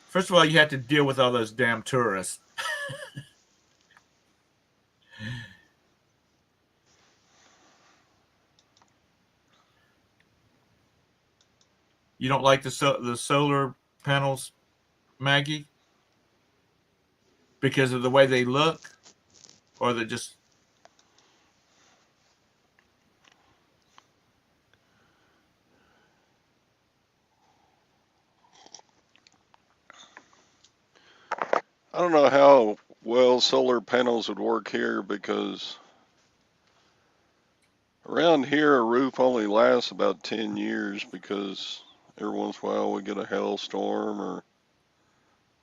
First of all, you have to deal with all those damn tourists. You don't like the solar panels, Maggie, because of the way they look, or they just I don't know how well solar panels would work here because around here a roof only lasts about 10 years because every once in a while we get a hailstorm or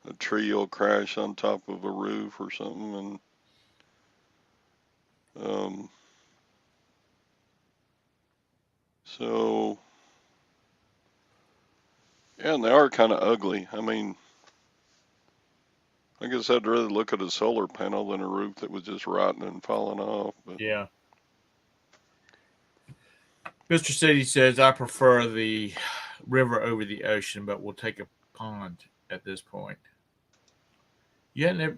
a tree will crash on top of a roof or something, and um, so yeah, and they are kind of ugly. I mean, I guess I'd rather look at a solar panel than a roof that was just rotting and falling off. But yeah. Mr. City says I prefer the river over the ocean, but we'll take a pond at this point. Yeah, never.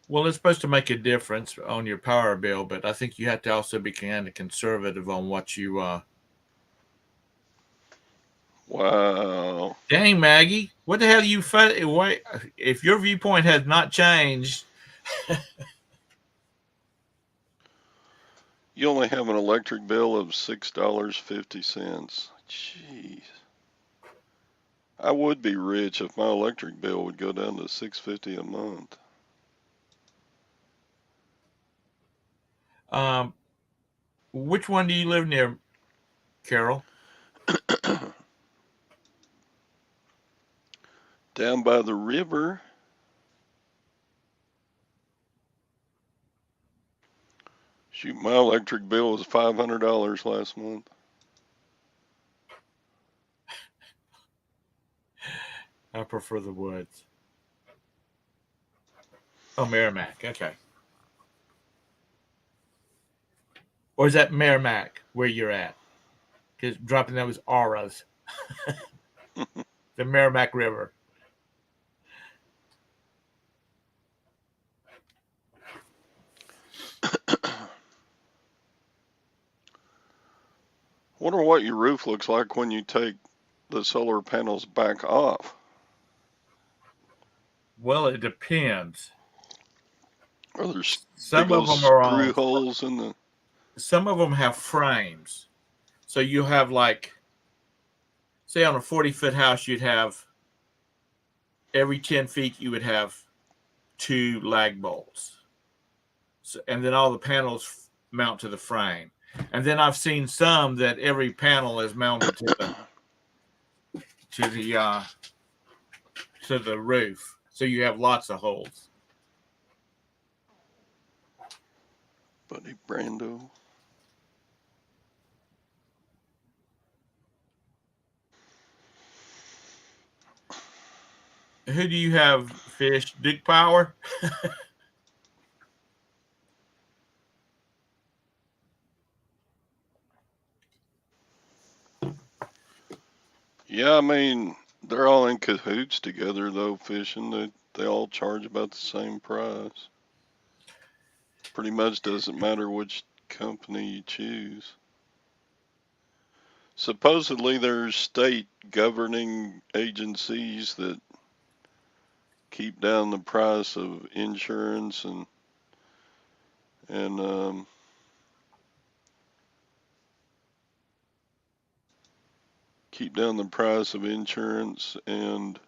Well, it's supposed to make a difference on your power bill, but I think you have to also be kind of conservative on what you. wow, Dang, Maggie, what the hell you? Wait, if your viewpoint has not changed, you only have an electric bill of $6.50. Jeez. I would be rich if my electric bill would go down to $6.50 a month. um, which one do you live near, Carol? Down by the river. Shoot, my electric bill was $500 last month. I prefer the woods. Oh, Merrimack. Okay. Or is that Merrimack where you're at? Because dropping those auras, the Merrimack River. Wonder what your roof looks like when you take the solar panels back off. Well, it depends. Are there big Some of old them are screw on. holes in the? Some of them have frames, so you have like, say, on a 40-foot house, you'd have every 10 feet you would have two lag bolts, so, and then all the panels mount to the frame. And then I've seen some that every panel is mounted to the uh, to the roof, so you have lots of holes. Buddy Brando. Who do you have, Fish? Dick Power? Yeah, I mean, they're all in cahoots together though, fishing. They all charge about the same price. Pretty much doesn't matter which company you choose. Supposedly there's state governing agencies that keep down the price of insurance and and keep down the price of insurance and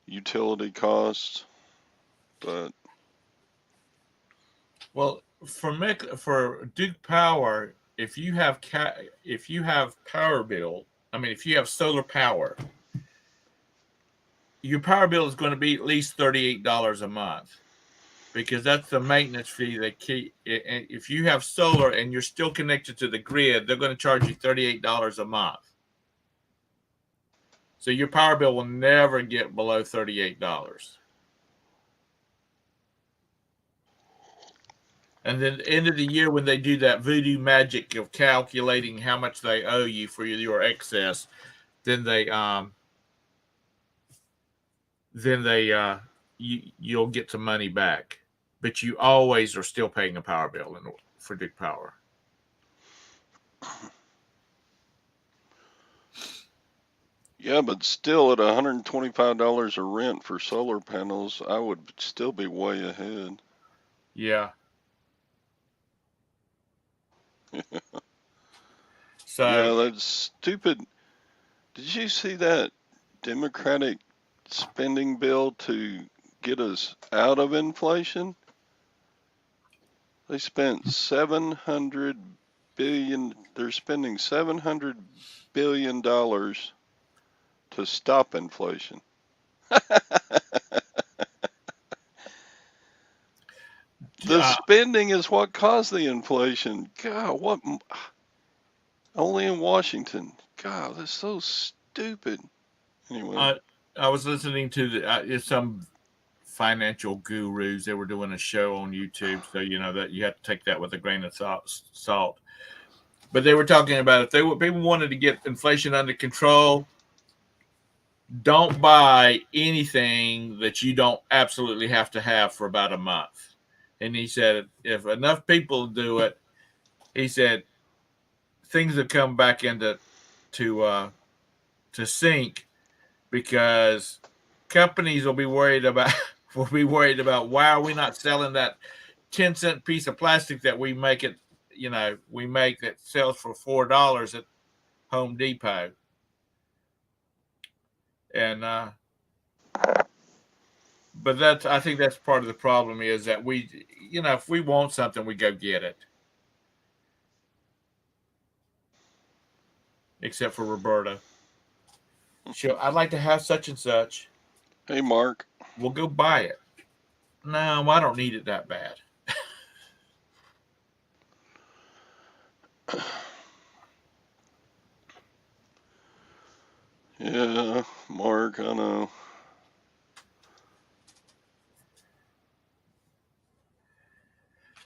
utility costs. But Well, for Duke Power, if you have power bill, I mean, if you have solar power, your power bill is going to be at least $38 a month because that's the maintenance fee they keep. If you have solar and you're still connected to the grid, they're going to charge you $38 a month. So your power bill will never get below $38. And then at the end of the year, when they do that voodoo magic of calculating how much they owe you for your excess, then you'll get some money back. But you always are still paying a power bill for Duke Power. yeah, but still at $125 a rent for solar panels, I would still be way ahead. Yeah. So Yeah, that's stupid. Did you see that Democratic spending bill to get us out of inflation? They spent 700 billion. They're spending $700 billion to stop inflation. The spending is what caused the inflation. God, what? Only in Washington. God, that's so stupid. Anyway. I was listening to some financial gurus. They were doing a show on YouTube, so you know that you have to take that with a grain of salt. But they were talking about if people wanted to get inflation under control, don't buy anything that you don't absolutely have to have for about a month. And he said if enough people do it, he said things will come back into to sync because companies will be worried about why are we not selling that 10-cent piece of plastic that we make that sells for $4 at Home Depot. And but I think that's part of the problem is that if we want something, we go get it. Except for Roberta. I'd like to have such and such. Hey, Mark. We'll go buy it. No, I don't need it that bad. Yeah, Mark, I know.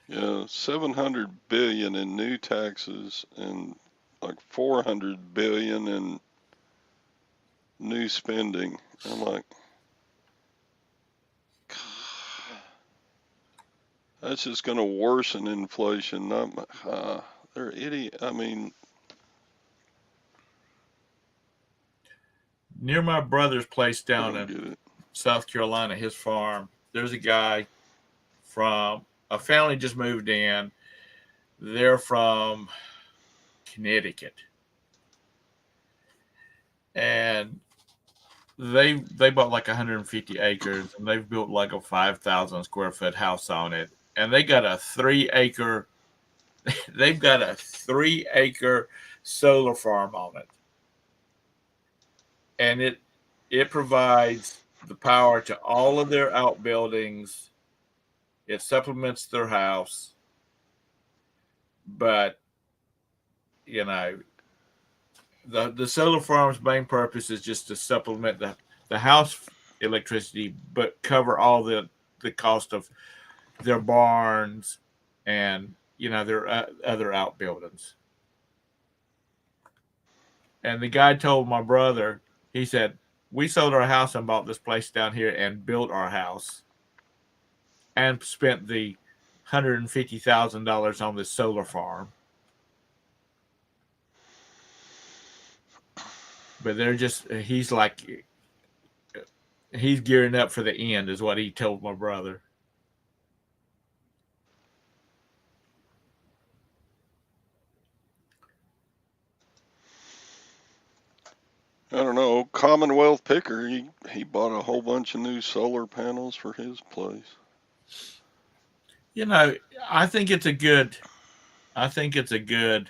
Yeah, 700 billion in new taxes and like 400 billion in new spending. I'm like, that's just going to worsen inflation. They're idiot. I mean, near my brother's place I down don't in get it. South Carolina, his farm, there's a guy from a family just moved in. They're from Connecticut. And they bought like 150 acres and they've built like a 5,000 square foot house on it. And they've got a 3-acre solar farm on it. And it provides the power to all of their outbuildings. It supplements their house. But the solar farm's main purpose is just to supplement the house electricity, but cover all the cost of their barns and their other outbuildings. And the guy told my brother, he said, we sold our house and bought this place down here and built our house and spent the $150,000 on this solar farm. But he's gearing up for the end is what he told my brother. I don't know. Commonwealth Picker, he bought a whole bunch of new solar panels for his place. You know, I think it's a good. I think it's a good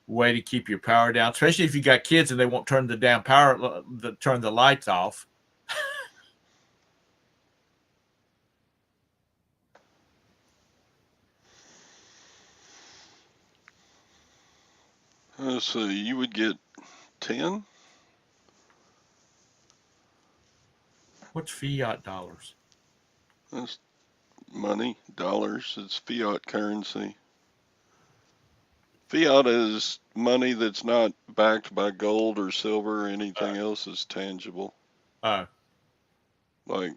way to keep your power down, especially if you got kids and they won't turn the damn power, turn the lights off. So you would get 10? What's fiat dollars? That's money, dollars. It's fiat currency. Fiat is money that's not backed by gold or silver or anything else is tangible. Uh, Like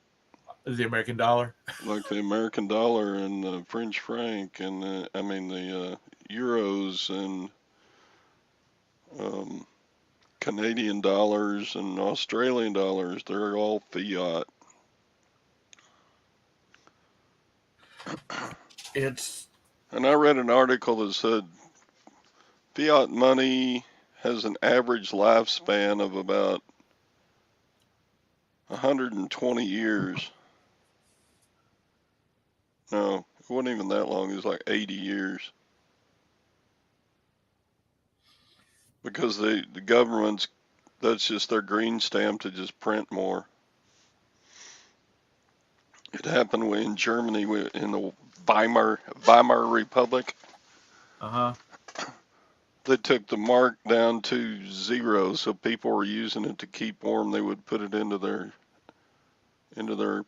the American dollar. the American dollar and the French franc and the euros and um, Canadian dollars and Australian dollars. They're all fiat. And I read an article that said fiat money has an average lifespan of about 120 years. No, it wasn't even that long. It was like 80 years. Because the government's, that's just their green stamp to just print more. It happened in Germany in the Weimar Republic. Uh-huh. They took the mark down to 0, so people were using it to keep warm. They would put it into their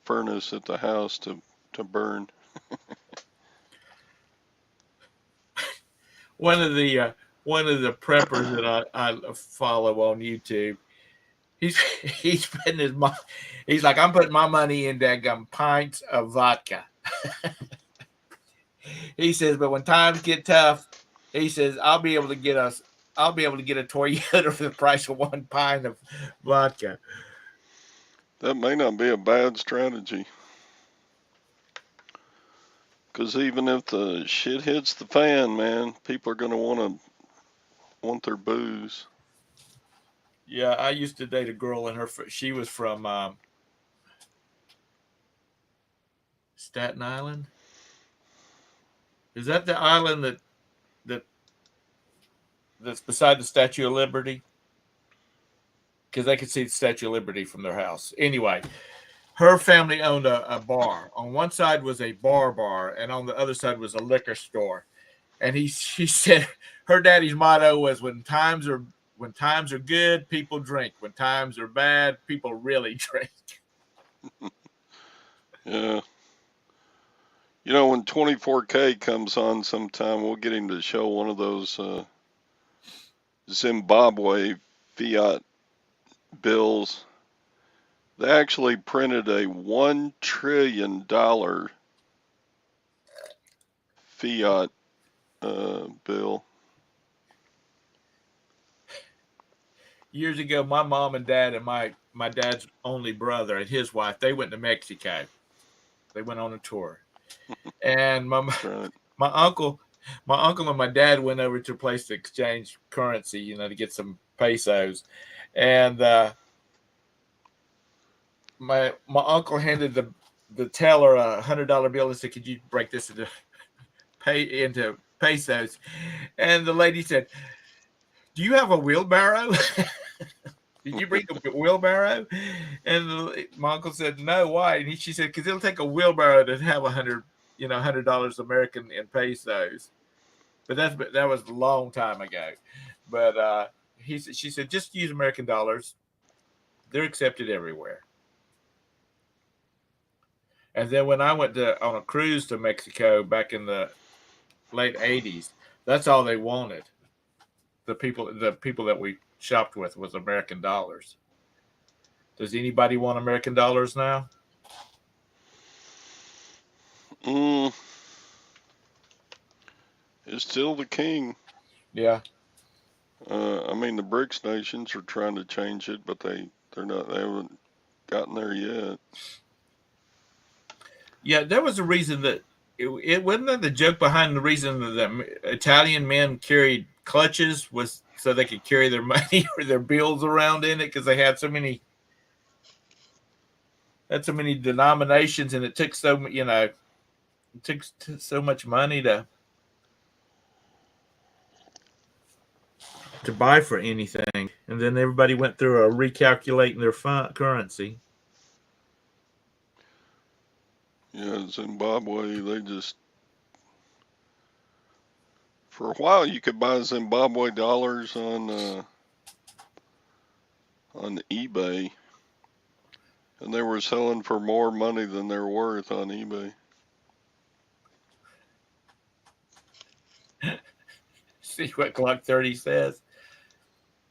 furnace at the house to burn. One of the preppers that I follow on YouTube, he's putting he's like, I'm putting my money in daggum pints of vodka. He says, but when times get tough, he says, I'll be able to get a Toyota for the price of 1 pint of vodka. That may not be a bad strategy. Because even if the shit hits the fan, man, people are going to want their booze. Yeah, I used to date a girl, and she was from Staten Island. Is that the island that's beside the Statue of Liberty? Because they could see the Statue of Liberty from their house. Anyway, her family owned a bar. On one side was a bar, and on the other side was a liquor store. And she said her daddy's motto was, when times are good, people drink. When times are bad, people really drink. Yeah. You know, when 24K comes on sometime, we'll get him to show one of those Zimbabwe fiat bills. They actually printed a $1 trillion fiat bill. Years ago, my mom and dad and my dad's only brother and his wife, they went to Mexico. They went on a tour. And Right. my uncle and my dad went over to a place to exchange currency, to get some pesos. And my uncle handed the teller a $100 bill and said, "Could you break this into pesos?" And the lady said, "Do you have a wheelbarrow? Did you bring a wheelbarrow?" And my uncle said, "No, why?" And she said, "Because it'll take a wheelbarrow to have $100 American in pesos." But that was a long time ago. But she said, "Just use American dollars. They're accepted everywhere." And then when I went on a cruise to Mexico back in the late 80s, that's all they wanted. The people that we shopped with was American dollars. Does anybody want American dollars now? It's still the king. Yeah. The BRICS nations are trying to change it, but they haven't gotten there yet. Yeah, there was a reason that it wasn't that the joke behind the reason that Italian men carried clutches was so they could carry their money or their bills around in it because they had so many denominations, and it took so much money to buy for anything, and then everybody went through a recalculating their currency. Yeah, Zimbabwe, they just, for a while you could buy Zimbabwe dollars on eBay, and they were selling for more money than they're worth on eBay. See what Clock 30 says.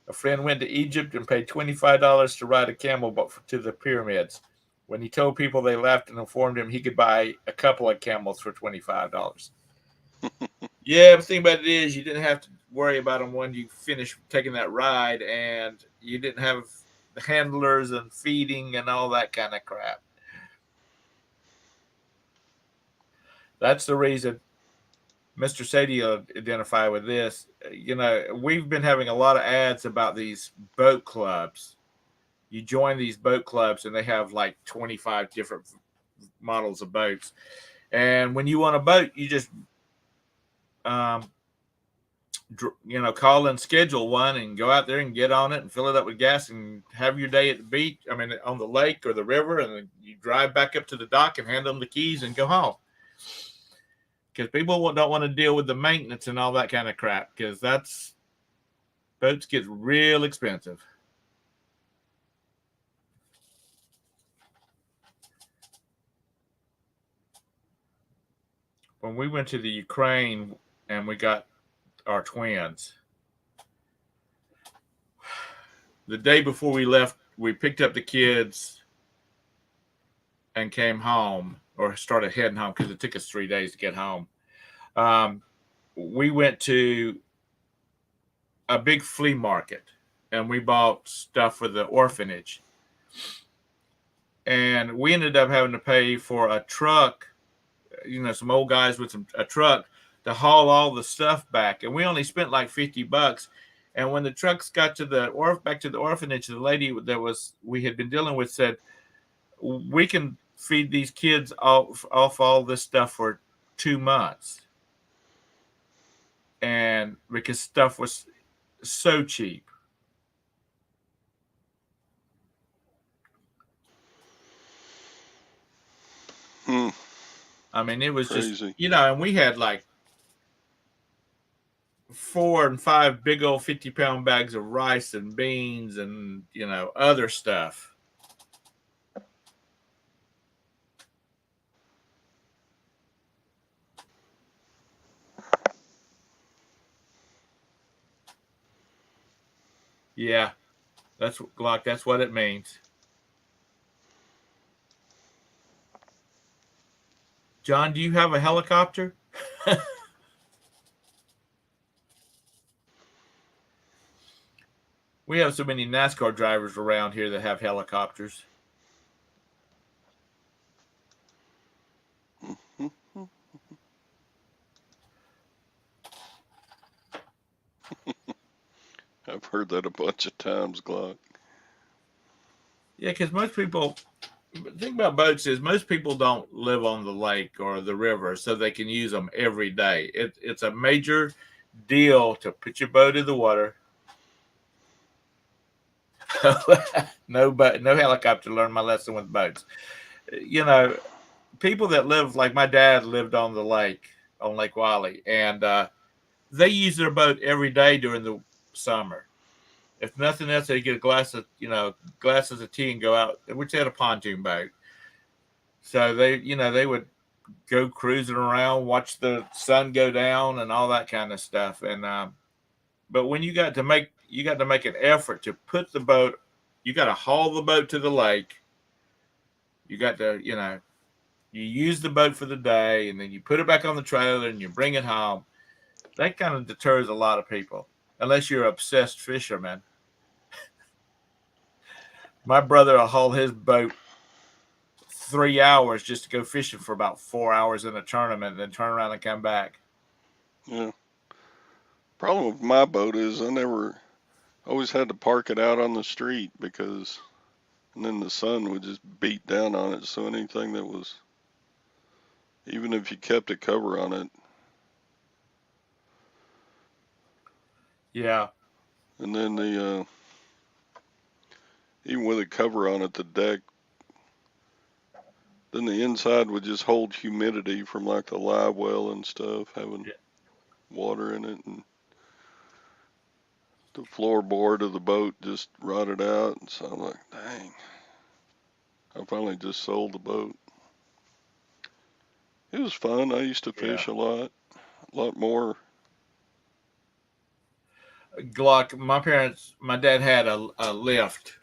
A friend went to Egypt and paid $25 to ride a camel to the pyramids. When he told people, they laughed and informed him he could buy a couple of camels for $25. Yeah, but the thing about it is you didn't have to worry about them when you finished taking that ride, and you didn't have the handlers and feeding and all that kind of crap. That's the reason Mr. Sadie will identify with this. We've been having a lot of ads about these boat clubs. You join these boat clubs, and they have like 25 different models of boats. And when you want a boat, you just, call and schedule one and go out there and get on it and fill it up with gas and have your day at the beach. I mean, on the lake or the river, and then you drive back up to the dock and hand them the keys and go home. Because people don't want to deal with the maintenance and all that kind of crap, because boats get real expensive. When we went to the Ukraine and we got our twins, the day before we left, we picked up the kids and came home, or started heading home, because it took us 3 days to get home. We went to a big flea market, and we bought stuff for the orphanage. And we ended up having to pay for a truck, some old guys with a truck to haul all the stuff back. And we only spent like $50. And when the trucks got to back to the orphanage, the lady we had been dealing with said, we can feed these kids off all this stuff for 2 months. And because stuff was so cheap. I mean, it was crazy. Just, and we had like 4 and 5 big old 50-pound bags of rice and beans and, other stuff. Yeah, that's what it means. John, do you have a helicopter? We have so many NASCAR drivers around here that have helicopters. I've heard that a bunch of times, Glock. Yeah, because most people, the thing about boats is most people don't live on the lake or the river, so they can use them every day. It's a major deal to put your boat in the water. No helicopter. Learned my lesson with boats. People that live, like my dad lived on the lake, on Lake Wylie, and they use their boat every day during the summer. If nothing else, they get glasses of tea and go out, which they had a pontoon boat. So they would go cruising around, watch the sun go down and all that kind of stuff. And but when you got to make an effort to put the boat, you got to haul the boat to the lake. You got to, you use the boat for the day, and then you put it back on the trailer and you bring it home. That kind of deters a lot of people, unless you're an obsessed fisherman. My brother will haul his boat 3 hours just to go fishing for about 4 hours in a tournament, and then turn around and come back. Yeah. Problem with my boat is I never always had to park it out on the street because, and then the sun would just beat down on it. So anything that was, even if you kept a cover on it, Yeah. and then even with a cover on it, the deck, then the inside would just hold humidity from like the live well and stuff, having Yeah. water in it, and the floorboard of the boat just rotted out. And so I'm like, dang. I finally just sold the boat. It was fun. I used to Yeah. fish a lot more. Glock, my dad had a lift,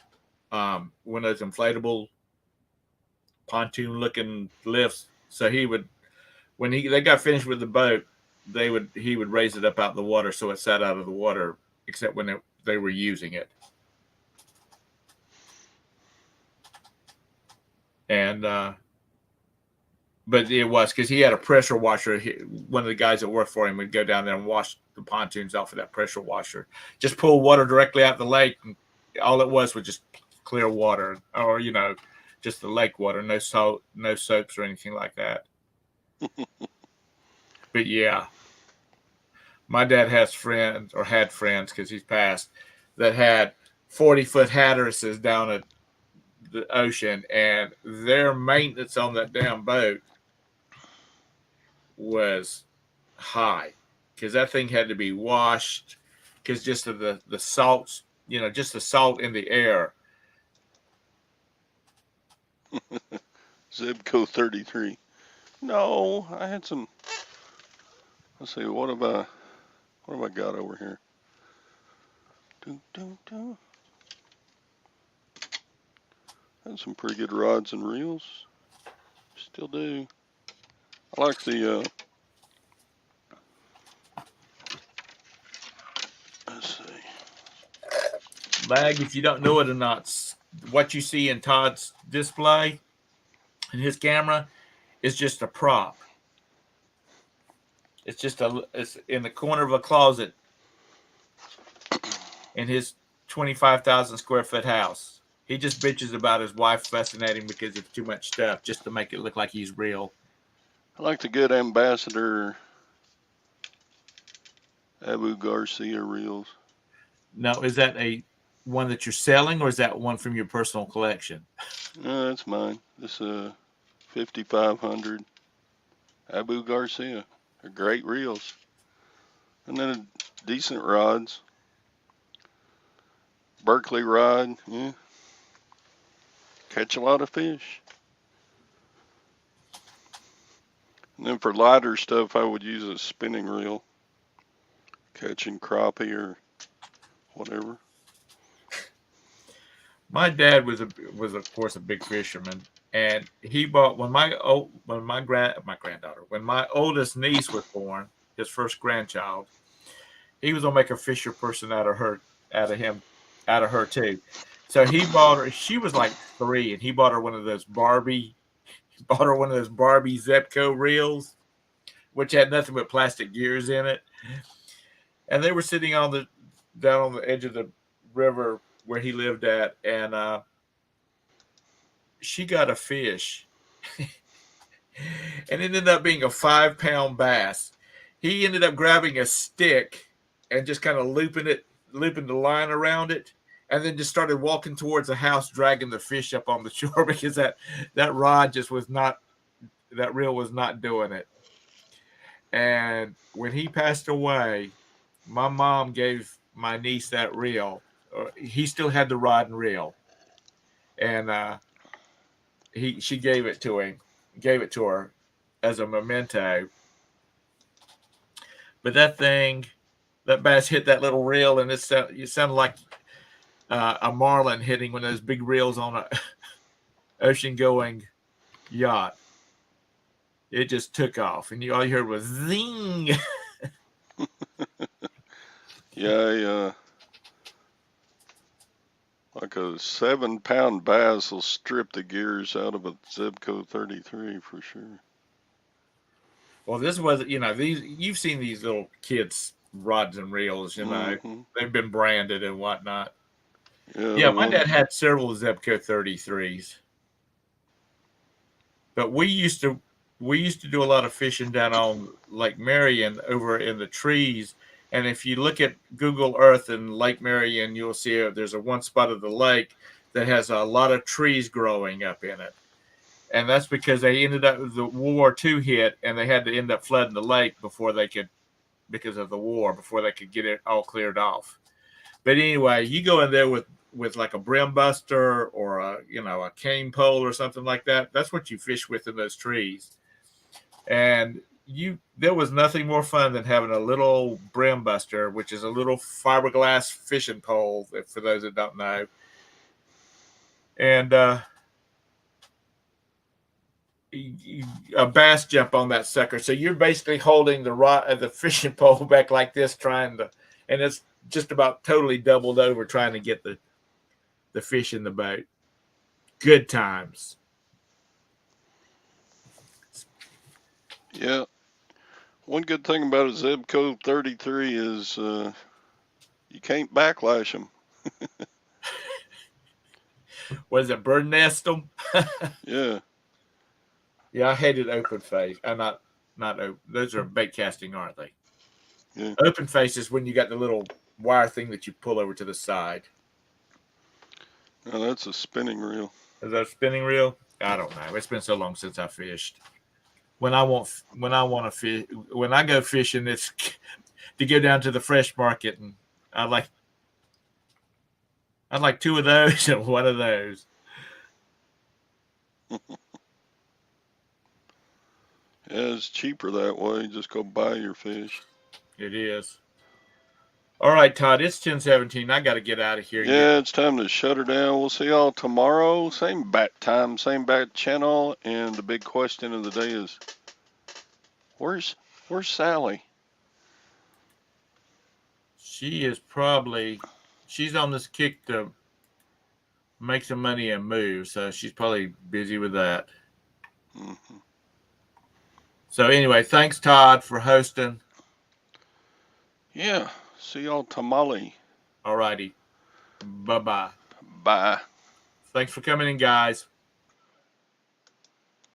one of those inflatable pontoon looking lifts. So he would, when they got finished with the boat, he would raise it up out of the water so it sat out of the water, except when they were using it. And but it was because he had a pressure washer. One of the guys that worked for him would go down there and wash the pontoons off of that pressure washer. Just pull water directly out the lake, and all it was just clear water, or just the lake water, no salt, no soaps or anything like that. But yeah, my dad has friends, or had friends because he's passed, that had 40-foot Hatterases down at the ocean, and their maintenance on that damn boat was high because that thing had to be washed because just of the salts, just the salt in the air. Zebco 33. No, I had some. Let's see. What have I got over here? Doo, doo, doo. Had some pretty good rods and reels. Still do. I like the. Let's see. Lag, if you don't know it or not, what you see in Todd's display in his camera is just a prop. It's in the corner of a closet in his 25,000 square foot house. He just bitches about his wife fascinating because it's too much stuff just to make it look like he's real. I like the good Ambassador Abu Garcia reels. Now, is that a one that you're selling, or is that one from your personal collection? No, that's mine. This 5500 Abu Garcia. They're great reels. And then decent rods. Berkeley rod, yeah. Catch a lot of fish. And then for lighter stuff, I would use a spinning reel. Catching crappie or whatever. My dad was of course a big fisherman, and he bought when my oldest niece was born, his first grandchild. He was gonna make a fisher person out of her too. So he bought her. She was like 3, and he bought her one of those Barbie. He bought her one of those Barbie Zebco reels, which had nothing but plastic gears in it. And they were sitting down on the edge of the river where he lived at, and she got a fish, and it ended up being a 5-pound bass. He ended up grabbing a stick and just kind of looping the line around it, and then just started walking towards the house, dragging the fish up on the shore because that rod just was not, that reel was not doing it. And when he passed away, my mom gave my niece that reel. He still had the rod and reel, and she gave it to her as a memento. But that bass hit that little reel, and it sounded like a marlin hitting one of those big reels on a ocean going yacht. It just took off, and all you heard was zing. Yeah, like a 7-pound bass will strip the gears out of a Zebco 33 for sure. Well, this was, these, you've seen these little kids rods and reels. You know, they've been branded and whatnot. Yeah, Yeah, my dad had several Zebco 33s, but we used to do a lot of fishing down on Lake Marion over in the trees. And if you look at Google Earth and Lake Marion, you'll see there's a one spot of the lake that has a lot of trees growing up in it. And that's because they ended up, the World War II hit, and they had to end up flooding the lake before they could, because of the war, before they could get it all cleared off. But anyway, you go in there with like a brim buster or a cane pole or something like that. That's what you fish with in those trees. And there was nothing more fun than having a little brim buster, which is a little fiberglass fishing pole, for those that don't know. And a bass jump on that sucker. So you're basically holding the fishing pole back like this, and it's just about totally doubled over trying to get the fish in the boat. Good times. Yeah. One good thing about a Zebco 33 is you can't backlash them. What is it, bird nest them? Yeah. Yeah, I hated open face. Not open. Those are bait casting, aren't they? Yeah. Open face is when you got the little wire thing that you pull over to the side. No, that's a spinning reel. Is that a spinning reel? I don't know. It's been so long since I fished. When I want to fish, when I go fishing, it's to go down to the fresh market, and I like two of those and one of those. Yeah, it's cheaper that way. Just go buy your fish. It is. All right, Todd, it's 10:17. I got to get out of here. Yeah, it's time to shut her down. We'll see y'all tomorrow. Same bat time, same bat channel. And the big question of the day is, where's Sally? She's on this kick to make some money and move, so she's probably busy with that. Mm-hmm. So anyway, thanks, Todd, for hosting. Yeah, see y'all tamale. All righty. Bye-bye. Bye. Thanks for coming in, guys.